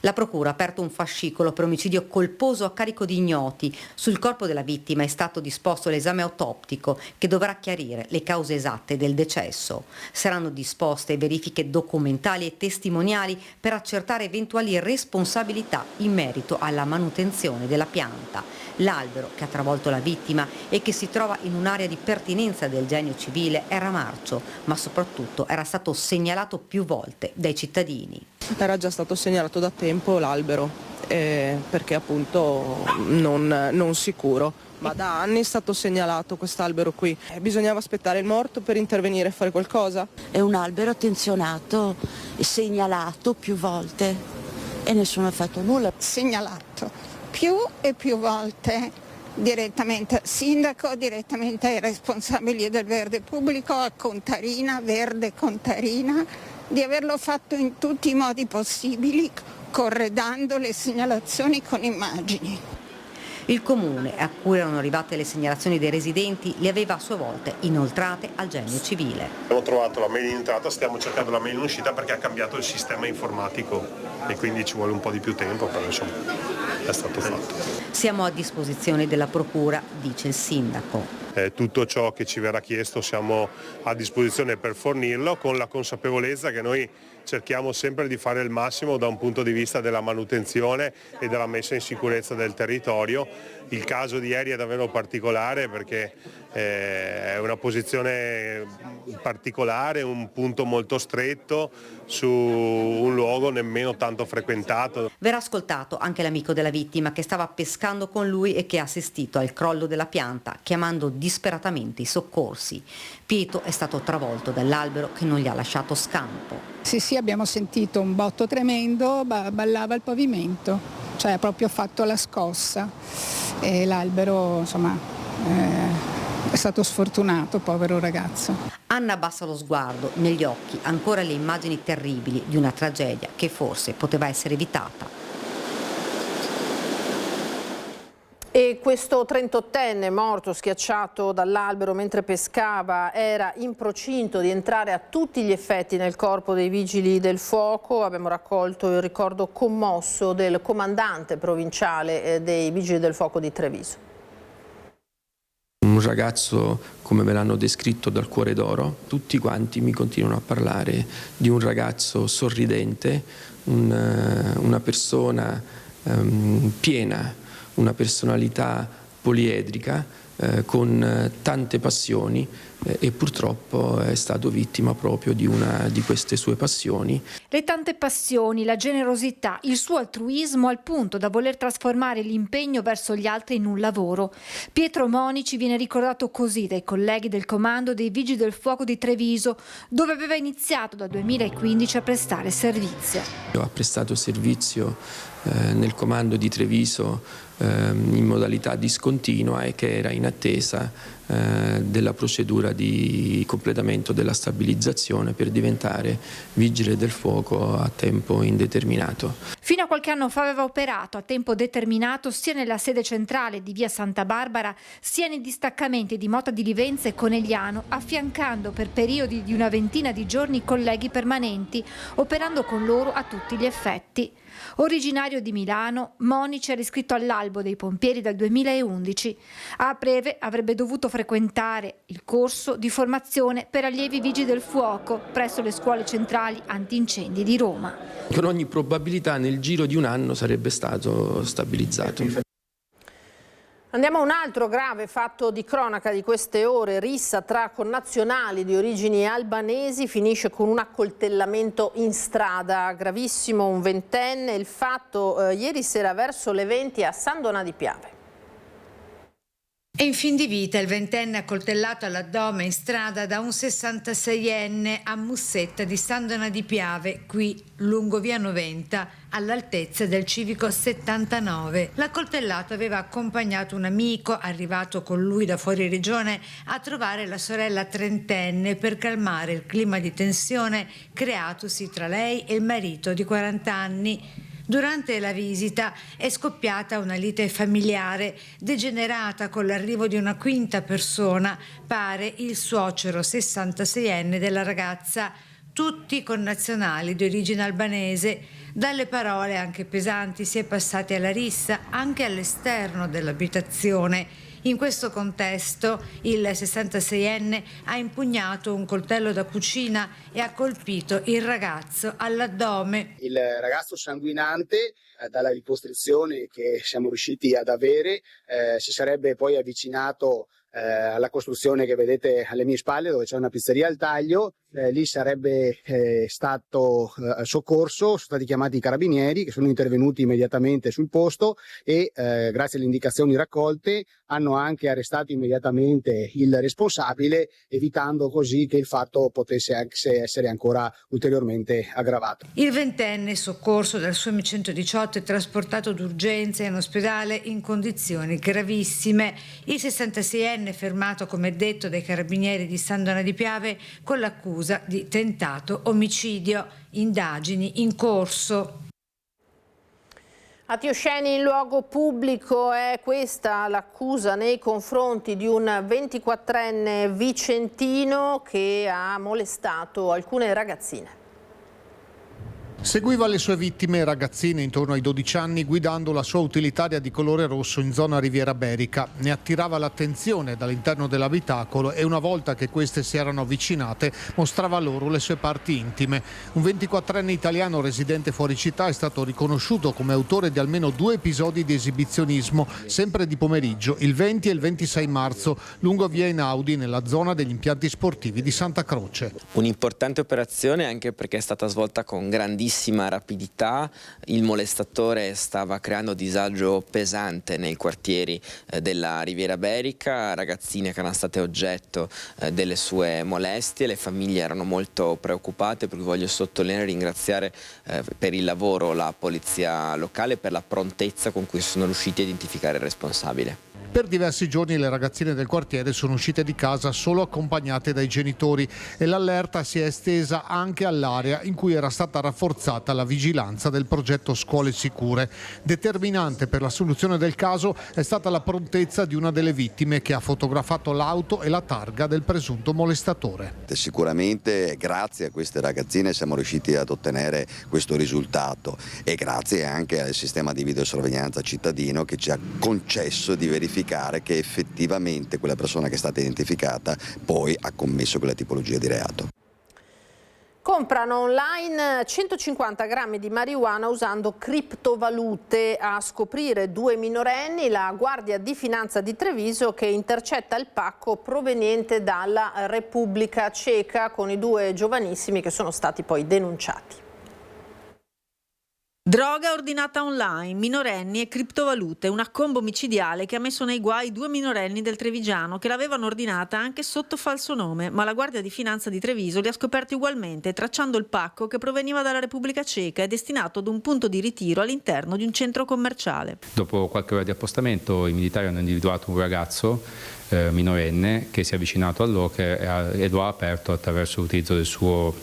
La procura ha aperto un fascicolo per omicidio colposo a carico di ignoti. Sul corpo della vittima è stato disposto l'esame autoptico che dovrà chiarire le cause esatte del decesso. Saranno disposte verifiche documentali e testimoniali per accertare eventuali responsabilità in merito alla manutenzione della pianta. L'albero che ha travolto la vittima e che si trova in un'area di pertinenza del Genio Civile era marcio, ma soprattutto era stato segnalato più volte dai cittadini. Era già stato segnalato da tempo l'albero, perché appunto non sicuro, ma da anni è stato segnalato quest'albero qui. Bisognava aspettare il morto per intervenire e fare qualcosa? È un albero attenzionato, segnalato più volte e nessuno ha fatto nulla. Segnalato più e più volte direttamente al sindaco, direttamente ai responsabili del verde pubblico, a Contarina, Verde Contarina, di averlo fatto in tutti i modi possibili, corredando le segnalazioni con immagini. Il comune, a cui erano arrivate le segnalazioni dei residenti, le aveva a sua volta inoltrate al Genio Civile. Abbiamo trovato la mail in entrata, stiamo cercando la mail in uscita perché ha cambiato il sistema informatico e quindi ci vuole un po' di più tempo, però insomma è stato fatto. Siamo a disposizione della procura, dice il sindaco. Tutto ciò che ci verrà chiesto siamo a disposizione per fornirlo, con la consapevolezza che noi cerchiamo sempre di fare il massimo da un punto di vista della manutenzione e della messa in sicurezza del territorio. Il caso di ieri è davvero particolare perché è una posizione particolare, un punto molto stretto su un luogo nemmeno tanto frequentato. Verrà ascoltato anche l'amico della vittima che stava pescando con lui e che ha assistito al crollo della pianta, chiamando disperatamente i soccorsi. Pietro è stato travolto dall'albero che non gli ha lasciato scampo. Sì, abbiamo sentito un botto tremendo, ballava il pavimento, cioè ha proprio fatto la scossa e l'albero insomma È stato sfortunato, povero ragazzo. Anna abbassa lo sguardo, negli occhi ancora le immagini terribili di una tragedia che forse poteva essere evitata. E questo 38enne morto schiacciato dall'albero mentre pescava era in procinto di entrare a tutti gli effetti nel corpo dei vigili del fuoco. Abbiamo raccolto il ricordo commosso del comandante provinciale dei vigili del fuoco di Treviso. Un ragazzo, come me l'hanno descritto, dal cuore d'oro. Tutti quanti mi continuano a parlare di un ragazzo sorridente, una persona piena, una personalità poliedrica con tante passioni e purtroppo è stato vittima proprio di una di queste sue passioni. Le tante passioni, la generosità, il suo altruismo al punto da voler trasformare l'impegno verso gli altri in un lavoro. Pietro Monici viene ricordato così dai colleghi del comando dei Vigili del Fuoco di Treviso, dove aveva iniziato dal 2015 a prestare servizio. Ha prestato servizio nel comando di Treviso in modalità discontinua e che era in attesa della procedura di completamento della stabilizzazione per diventare vigile del fuoco a tempo indeterminato. Fino a qualche anno fa aveva operato a tempo determinato sia nella sede centrale di via Santa Barbara sia nei distaccamenti di Mota di Livenza e Conegliano, affiancando per periodi di una ventina di giorni colleghi permanenti, operando con loro a tutti gli effetti. Originario di Milano, Monici era iscritto all'albo dei pompieri dal 2011. A breve avrebbe dovuto frequentare il corso di formazione per allievi vigili del fuoco presso le scuole centrali antincendi di Roma. Con ogni probabilità nel giro di un anno sarebbe stato stabilizzato. Andiamo a un altro grave fatto di cronaca di queste ore. Rissa tra connazionali di origini albanesi finisce con un accoltellamento in strada. Gravissimo, un ventenne. Il fatto ieri sera verso le 20 a San Donà di Piave. È in fin di vita il ventenne accoltellato all'addome in strada da un 66enne a Mussetta di San Donà di Piave, qui lungo via Noventa, all'altezza del civico 79. L'accoltellato aveva accompagnato un amico arrivato con lui da fuori regione a trovare la sorella trentenne per calmare il clima di tensione creatosi tra lei e il marito di 40 anni. Durante la visita è scoppiata una lite familiare, degenerata con l'arrivo di una quinta persona, pare il suocero 66enne della ragazza, tutti connazionali di origine albanese. Dalle parole anche pesanti si è passati alla rissa anche all'esterno dell'abitazione. In questo contesto il 66enne ha impugnato un coltello da cucina e ha colpito il ragazzo all'addome. Il ragazzo sanguinante, dalla ricostruzione che siamo riusciti ad avere, si sarebbe poi avvicinato alla costruzione che vedete alle mie spalle, dove c'è una pizzeria al taglio. Lì sarebbe stato soccorso, sono stati chiamati i carabinieri che sono intervenuti immediatamente sul posto e grazie alle indicazioni raccolte hanno anche arrestato immediatamente il responsabile, evitando così che il fatto potesse anche essere ancora ulteriormente aggravato. Il ventenne, soccorso dal SUAMI 118, è trasportato d'urgenza in ospedale in condizioni gravissime. Il 66enne fermato, come detto, dai carabinieri di San Donà di Piave con l'accusa di tentato omicidio. Indagini in corso. Atti osceni in luogo pubblico, è questa l'accusa nei confronti di un 24enne vicentino che ha molestato alcune ragazzine. Seguiva le sue vittime ragazzine intorno ai 12 anni guidando la sua utilitaria di colore rosso in zona Riviera Berica. Ne attirava l'attenzione dall'interno dell'abitacolo e una volta che queste si erano avvicinate mostrava loro le sue parti intime. Un 24enne italiano residente fuori città è stato riconosciuto come autore di almeno 2 episodi di esibizionismo, sempre di pomeriggio, il 20 e il 26 marzo, lungo via Einaudi nella zona degli impianti sportivi di Santa Croce. Un'importante operazione anche perché è stata svolta con grandissima rapidità. Il molestatore stava creando disagio pesante nei quartieri della Riviera Berica, ragazzine che erano state oggetto delle sue molestie. Le famiglie erano molto preoccupate, per cui voglio sottolineare e ringraziare per il lavoro la polizia locale, per la prontezza con cui sono riusciti a identificare il responsabile. Per diversi giorni le ragazzine del quartiere sono uscite di casa solo accompagnate dai genitori e l'allerta si è estesa anche all'area in cui era stata rafforzata la vigilanza del progetto Scuole Sicure. Determinante per la soluzione del caso è stata la prontezza di una delle vittime che ha fotografato l'auto e la targa del presunto molestatore. Sicuramente grazie a queste ragazzine siamo riusciti ad ottenere questo risultato e grazie anche al sistema di videosorveglianza cittadino che ci ha concesso di verificare che effettivamente quella persona che è stata identificata poi ha commesso quella tipologia di reato. Comprano online 150 grammi di marijuana usando criptovalute. A scoprire 2 minorenni la Guardia di Finanza di Treviso che intercetta il pacco proveniente dalla Repubblica Ceca con i 2 giovanissimi che sono stati poi denunciati. Droga ordinata online, minorenni e criptovalute, una combo micidiale che ha messo nei guai 2 minorenni del Trevigiano che l'avevano ordinata anche sotto falso nome, ma la Guardia di Finanza di Treviso li ha scoperti ugualmente, tracciando il pacco che proveniva dalla Repubblica Ceca e destinato ad un punto di ritiro all'interno di un centro commerciale. Dopo qualche ora di appostamento i militari hanno individuato un ragazzo minorenne che si è avvicinato al locker e lo ha aperto attraverso l'utilizzo del suo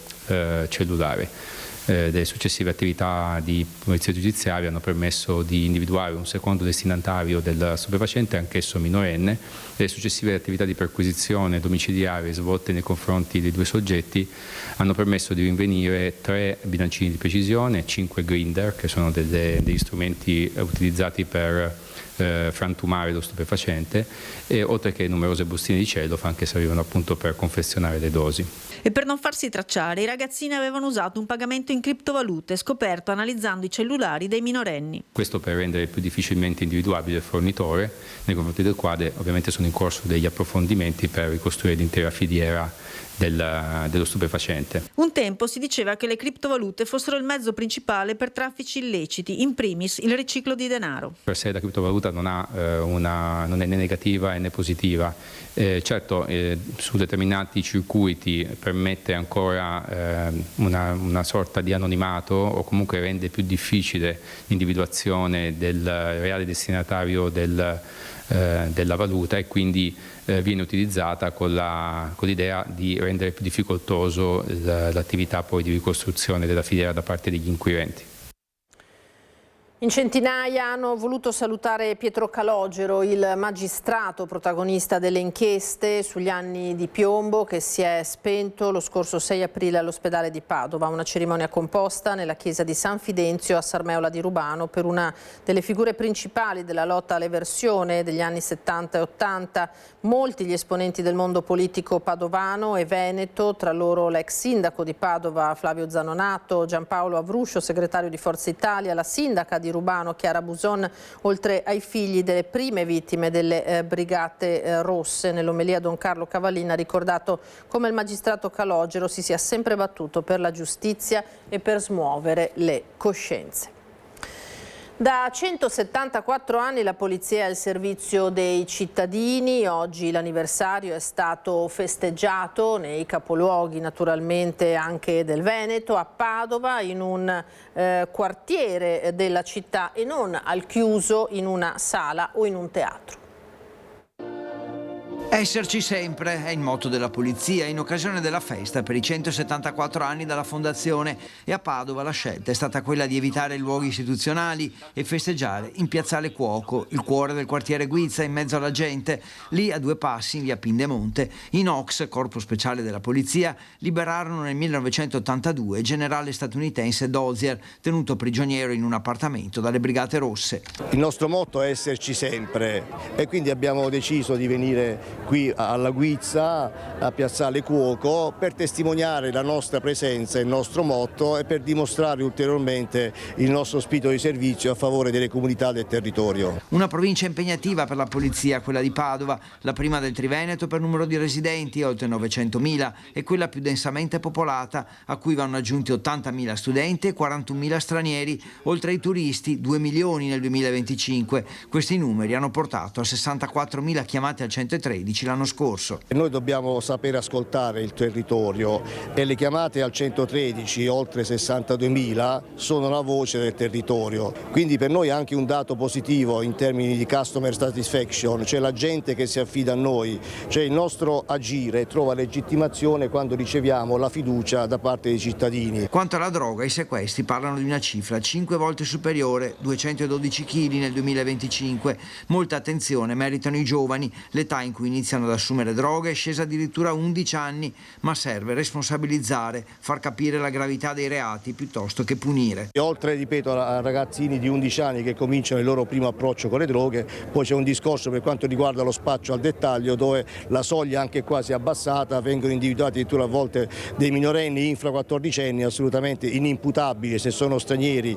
cellulare. Delle successive attività di polizia giudiziaria hanno permesso di individuare un secondo destinatario del stupefacente, anch'esso minorenne. Le successive attività di perquisizione domiciliare svolte nei confronti dei 2 soggetti hanno permesso di rinvenire 3 bilancini di precisione, 5 grinder, che sono degli strumenti utilizzati per frantumare lo stupefacente, e oltre che numerose bustine di cellophane che servivano appunto per confezionare le dosi. E per non farsi tracciare, i ragazzini avevano usato un pagamento in criptovalute, scoperto analizzando i cellulari dei minorenni. Questo per rendere più difficilmente individuabile il fornitore, nei confronti del quale ovviamente sono in corso degli approfondimenti per ricostruire l'intera filiera dello stupefacente. Un tempo si diceva che le criptovalute fossero il mezzo principale per traffici illeciti, in primis il riciclo di denaro. Per sé la criptovaluta non è né negativa né positiva. Certo, su determinati circuiti permette ancora una sorta di anonimato o comunque rende più difficile l'individuazione del reale destinatario della valuta e quindi viene utilizzata con l'idea di rendere più difficoltoso l'attività poi di ricostruzione della filiera da parte degli inquirenti. In centinaia hanno voluto salutare Pietro Calogero, il magistrato protagonista delle inchieste sugli anni di piombo che si è spento lo scorso 6 aprile all'ospedale di Padova. Una cerimonia composta nella chiesa di San Fidenzio a Sarmeola di Rubano per una delle figure principali della lotta all'eversione degli anni 70 e 80. Molti gli esponenti del mondo politico padovano e veneto, tra loro l'ex sindaco di Padova Flavio Zanonato, Giampaolo Avruscio, segretario di Forza Italia, la sindaca di Rubano Chiara Buson, oltre ai figli delle prime vittime delle Brigate Rosse. Nell'omelia Don Carlo Cavallina ha ricordato come il magistrato Calogero si sia sempre battuto per la giustizia e per smuovere le coscienze. Da 174 anni la polizia è al servizio dei cittadini. Oggi l'anniversario è stato festeggiato nei capoluoghi naturalmente anche del Veneto, a Padova, in un quartiere della città e non al chiuso in una sala o in un teatro. Esserci sempre è il motto della polizia in occasione della festa per i 174 anni dalla fondazione, e a Padova la scelta è stata quella di evitare luoghi istituzionali e festeggiare in Piazzale Cuoco, il cuore del quartiere Guizza, in mezzo alla gente. Lì, a 2 passi, in via Pindemonte, i NOX, corpo speciale della polizia, liberarono nel 1982 il generale statunitense Dozier, tenuto prigioniero in un appartamento dalle Brigate Rosse. Il nostro motto è esserci sempre e quindi abbiamo deciso di venire qui alla Guizza, a Piazzale Cuoco, per testimoniare la nostra presenza, il nostro motto e per dimostrare ulteriormente il nostro spirito di servizio a favore delle comunità del territorio. Una provincia impegnativa per la polizia, quella di Padova, la prima del Triveneto per numero di residenti, oltre 900.000, e quella più densamente popolata, a cui vanno aggiunti 80.000 studenti e 41.000 stranieri, oltre ai turisti 2 milioni nel 2025. Questi numeri hanno portato a 64.000 chiamate al 113 2014, l'anno scorso. Noi dobbiamo sapere ascoltare il territorio e le chiamate al 113, oltre 62.000, sono la voce del territorio. Quindi per noi è anche un dato positivo in termini di customer satisfaction, cioè la gente che si affida a noi, cioè il nostro agire trova legittimazione quando riceviamo la fiducia da parte dei cittadini. Quanto alla droga, i sequestri parlano di una cifra 5 volte superiore, 212 kg nel 2025. Molta attenzione meritano i giovani, l'età in cui iniziano ad assumere droga è scesa addirittura a 11 anni, ma serve responsabilizzare, far capire la gravità dei reati piuttosto che punire. E oltre, ripeto, a ragazzini di 11 anni che cominciano il loro primo approccio con le droghe, poi c'è un discorso per quanto riguarda lo spaccio al dettaglio, dove la soglia anche qua si è abbassata, vengono individuati addirittura a volte dei minorenni infra 14 anni assolutamente inimputabili se sono stranieri,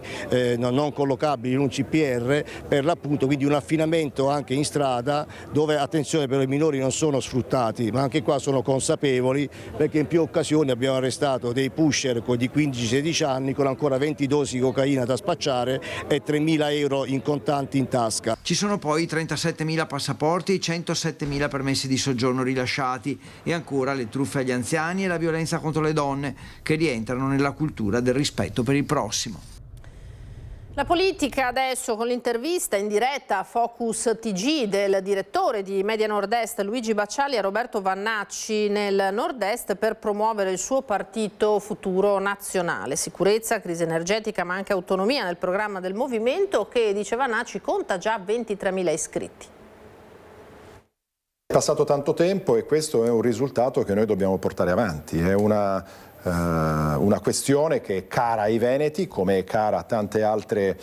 non collocabili in un CPR per l'appunto, quindi un affinamento anche in strada dove, attenzione, però i minori non sono sfruttati, ma anche qua sono consapevoli, perché in più occasioni abbiamo arrestato dei pusher di 15-16 anni con ancora 20 dosi di cocaina da spacciare e 3.000 euro in contanti in tasca. Ci sono poi 37.000 passaporti e 107.000 permessi di soggiorno rilasciati e ancora le truffe agli anziani e la violenza contro le donne, che rientrano nella cultura del rispetto per il prossimo. La politica adesso con l'intervista in diretta a Focus TG del direttore di Media Nord-Est Luigi Bacciali a Roberto Vannacci nel Nord-Est per promuovere il suo partito Futuro Nazionale. Sicurezza, crisi energetica ma anche autonomia nel programma del movimento che, dice Vannacci, conta già 23.000 iscritti. È passato tanto tempo e questo è un risultato che noi dobbiamo portare avanti. È una questione che è cara ai veneti come è cara a tante altre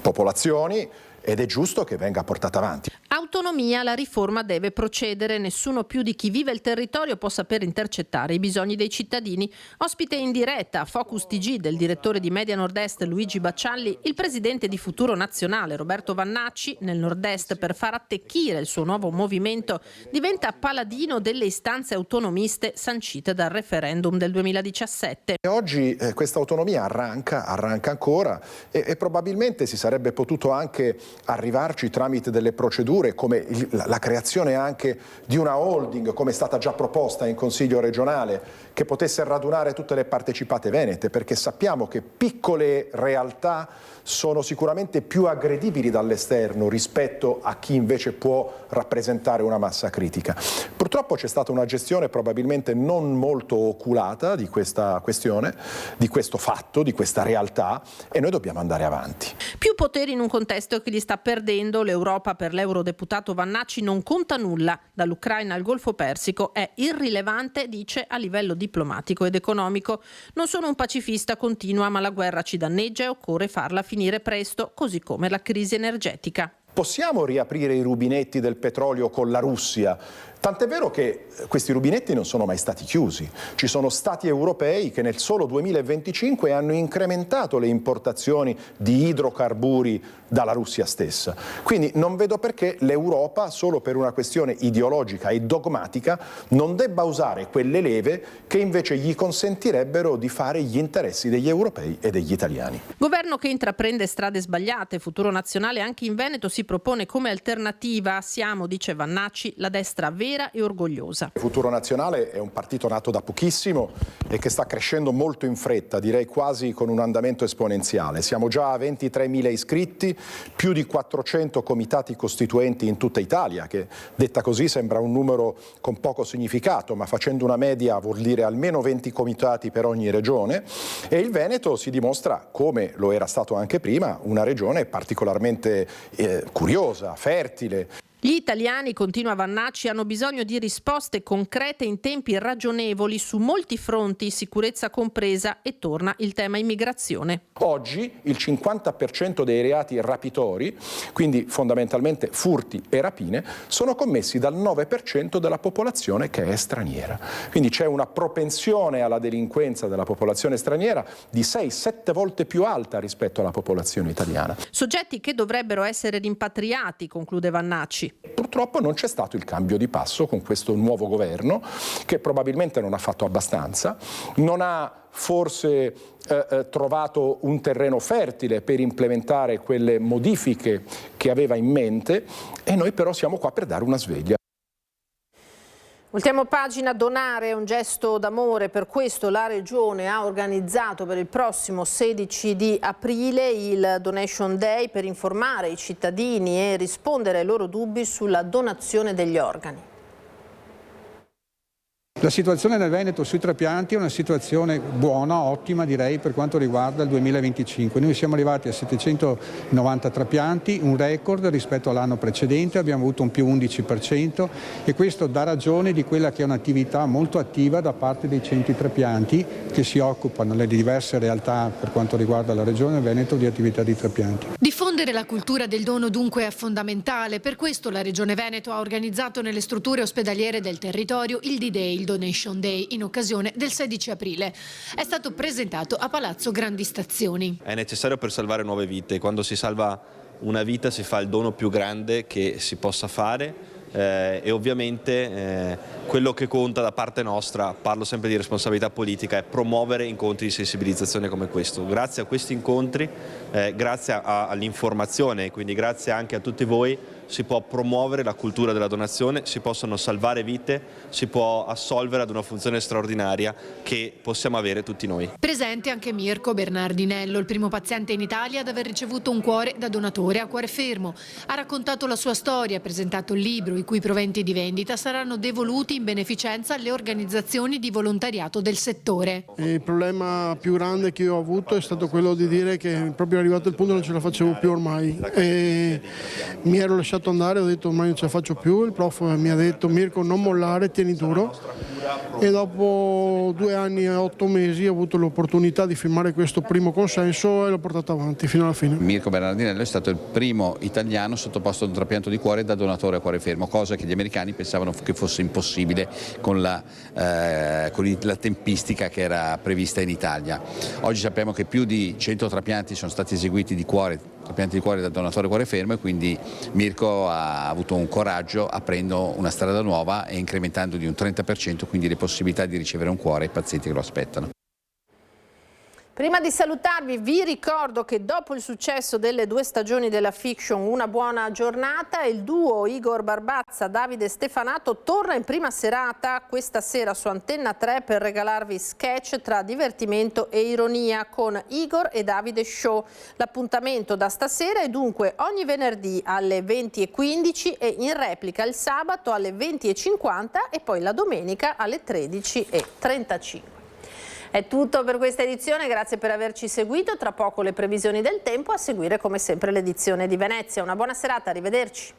popolazioni ed è giusto che venga portata avanti. Autonomia, la riforma deve procedere, nessuno più di chi vive il territorio può saper intercettare i bisogni dei cittadini. Ospite in diretta a Focus TG del direttore di Media Nord-Est Luigi Bacciali, il presidente di Futuro Nazionale Roberto Vannacci nel Nord-Est per far attecchire il suo nuovo movimento diventa paladino delle istanze autonomiste sancite dal referendum del 2017. Oggi questa autonomia arranca ancora e probabilmente si sarebbe potuto anche arrivarci tramite delle procedure come la creazione anche di una holding, come è stata già proposta in Consiglio regionale, che potesse radunare tutte le partecipate venete, perché sappiamo che piccole realtà sono sicuramente più aggredibili dall'esterno rispetto a chi invece può rappresentare una massa critica. Purtroppo c'è stata una gestione probabilmente non molto oculata di questa questione, di questo fatto, di questa realtà, e noi dobbiamo andare avanti. Più poteri in un contesto che li sta perdendo, l'Europa per l'eurodeputato Vannacci non conta nulla. Dall'Ucraina al Golfo Persico è irrilevante, dice, a livello diplomatico ed economico. Non sono un pacifista, continua, ma la guerra ci danneggia e occorre farla finire presto, così come la crisi energetica. Possiamo riaprire i rubinetti del petrolio con la Russia? Tant'è vero che questi rubinetti non sono mai stati chiusi. Ci sono stati europei che nel solo 2025 hanno incrementato le importazioni di idrocarburi dalla Russia stessa. Quindi non vedo perché l'Europa, solo per una questione ideologica e dogmatica, non debba usare quelle leve che invece gli consentirebbero di fare gli interessi degli europei e degli italiani. Governo che intraprende strade sbagliate. Futuro Nazionale anche in Veneto si propone come alternativa. Siamo, dice Vannacci, la destra vera e orgogliosa. Futuro Nazionale è un partito nato da pochissimo e che sta crescendo molto in fretta, direi quasi con un andamento esponenziale. Siamo già a 23.000 iscritti, più di 400 comitati costituenti in tutta Italia, che detta così sembra un numero con poco significato, ma facendo una media vuol dire almeno 20 comitati per ogni regione, e il Veneto si dimostra, come lo era stato anche prima, una regione particolarmente curiosa, fertile. Gli italiani, continua Vannacci, hanno bisogno di risposte concrete in tempi ragionevoli su molti fronti, sicurezza compresa, e torna il tema immigrazione. Oggi il 50% dei reati rapitori, quindi fondamentalmente furti e rapine, sono commessi dal 9% della popolazione che è straniera. Quindi c'è una propensione alla delinquenza della popolazione straniera di 6-7 volte più alta rispetto alla popolazione italiana. Soggetti che dovrebbero essere rimpatriati, conclude Vannacci. Purtroppo non c'è stato il cambio di passo con questo nuovo governo, che probabilmente non ha fatto abbastanza, non ha forse trovato un terreno fertile per implementare quelle modifiche che aveva in mente, e noi però siamo qua per dare una sveglia. Ultima pagina, donare è un gesto d'amore, per questo la Regione ha organizzato per il prossimo 16 di aprile il Donation Day per informare i cittadini e rispondere ai loro dubbi sulla donazione degli organi. La situazione nel Veneto sui trapianti è una situazione buona, ottima direi per quanto riguarda il 2025. Noi siamo arrivati a 790 trapianti, un record rispetto all'anno precedente, abbiamo avuto un più 11% e questo dà ragione di quella che è un'attività molto attiva da parte dei centri trapianti che si occupano nelle diverse realtà per quanto riguarda la Regione Veneto di attività di trapianti. Diffondere la cultura del dono dunque è fondamentale, per questo la Regione Veneto ha organizzato nelle strutture ospedaliere del territorio il D-Day, il Donation Day, in occasione del 16 aprile. È stato presentato a Palazzo Grandi Stazioni. È necessario per salvare nuove vite. Quando si salva una vita si fa il dono più grande che si possa fare e ovviamente quello che conta da parte nostra, parlo sempre di responsabilità politica, è promuovere incontri di sensibilizzazione come questo. Grazie a questi incontri, grazie all'informazione, quindi grazie anche a tutti voi, si può promuovere la cultura della donazione, si possono salvare vite, si può assolvere ad una funzione straordinaria che possiamo avere tutti noi. Presente anche Mirko Bernardinello, il primo paziente in Italia ad aver ricevuto un cuore da donatore a cuore fermo. Ha raccontato la sua storia, ha presentato il libro i cui proventi di vendita saranno devoluti in beneficenza alle organizzazioni di volontariato del settore. Il problema più grande che io ho avuto è stato quello di dire che proprio arrivato il punto non ce la facevo più ormai e mi ero lasciato andare, ho detto ormai non ce la faccio più, il prof mi ha detto Mirko non mollare, tieni duro e dopo 2 anni e 8 mesi ho avuto l'opportunità di firmare questo primo consenso e l'ho portato avanti fino alla fine. Mirko Bernardinello è stato il primo italiano sottoposto ad un trapianto di cuore da donatore a cuore fermo, cosa che gli americani pensavano che fosse impossibile con la tempistica che era prevista in Italia. Oggi sappiamo che più di 100 trapianti sono stati eseguiti di cuore, trapianti di cuore da donatore cuore fermo e quindi Mirko ha avuto un coraggio aprendo una strada nuova e incrementando di un 30% quindi le possibilità di ricevere un cuore ai pazienti che lo aspettano. Prima di salutarvi vi ricordo che dopo il successo delle 2 stagioni della fiction Una buona giornata, il duo Igor Barbazza-Davide Stefanato torna in prima serata questa sera su Antenna 3 per regalarvi sketch tra divertimento e ironia con Igor e Davide Show. L'appuntamento da stasera è dunque ogni venerdì alle 20:15 e in replica il sabato alle 20:50 e poi la domenica alle 13:35. È tutto per questa edizione, grazie per averci seguito. Tra poco le previsioni del tempo, a seguire come sempre l'edizione di Venezia. Una buona serata, arrivederci.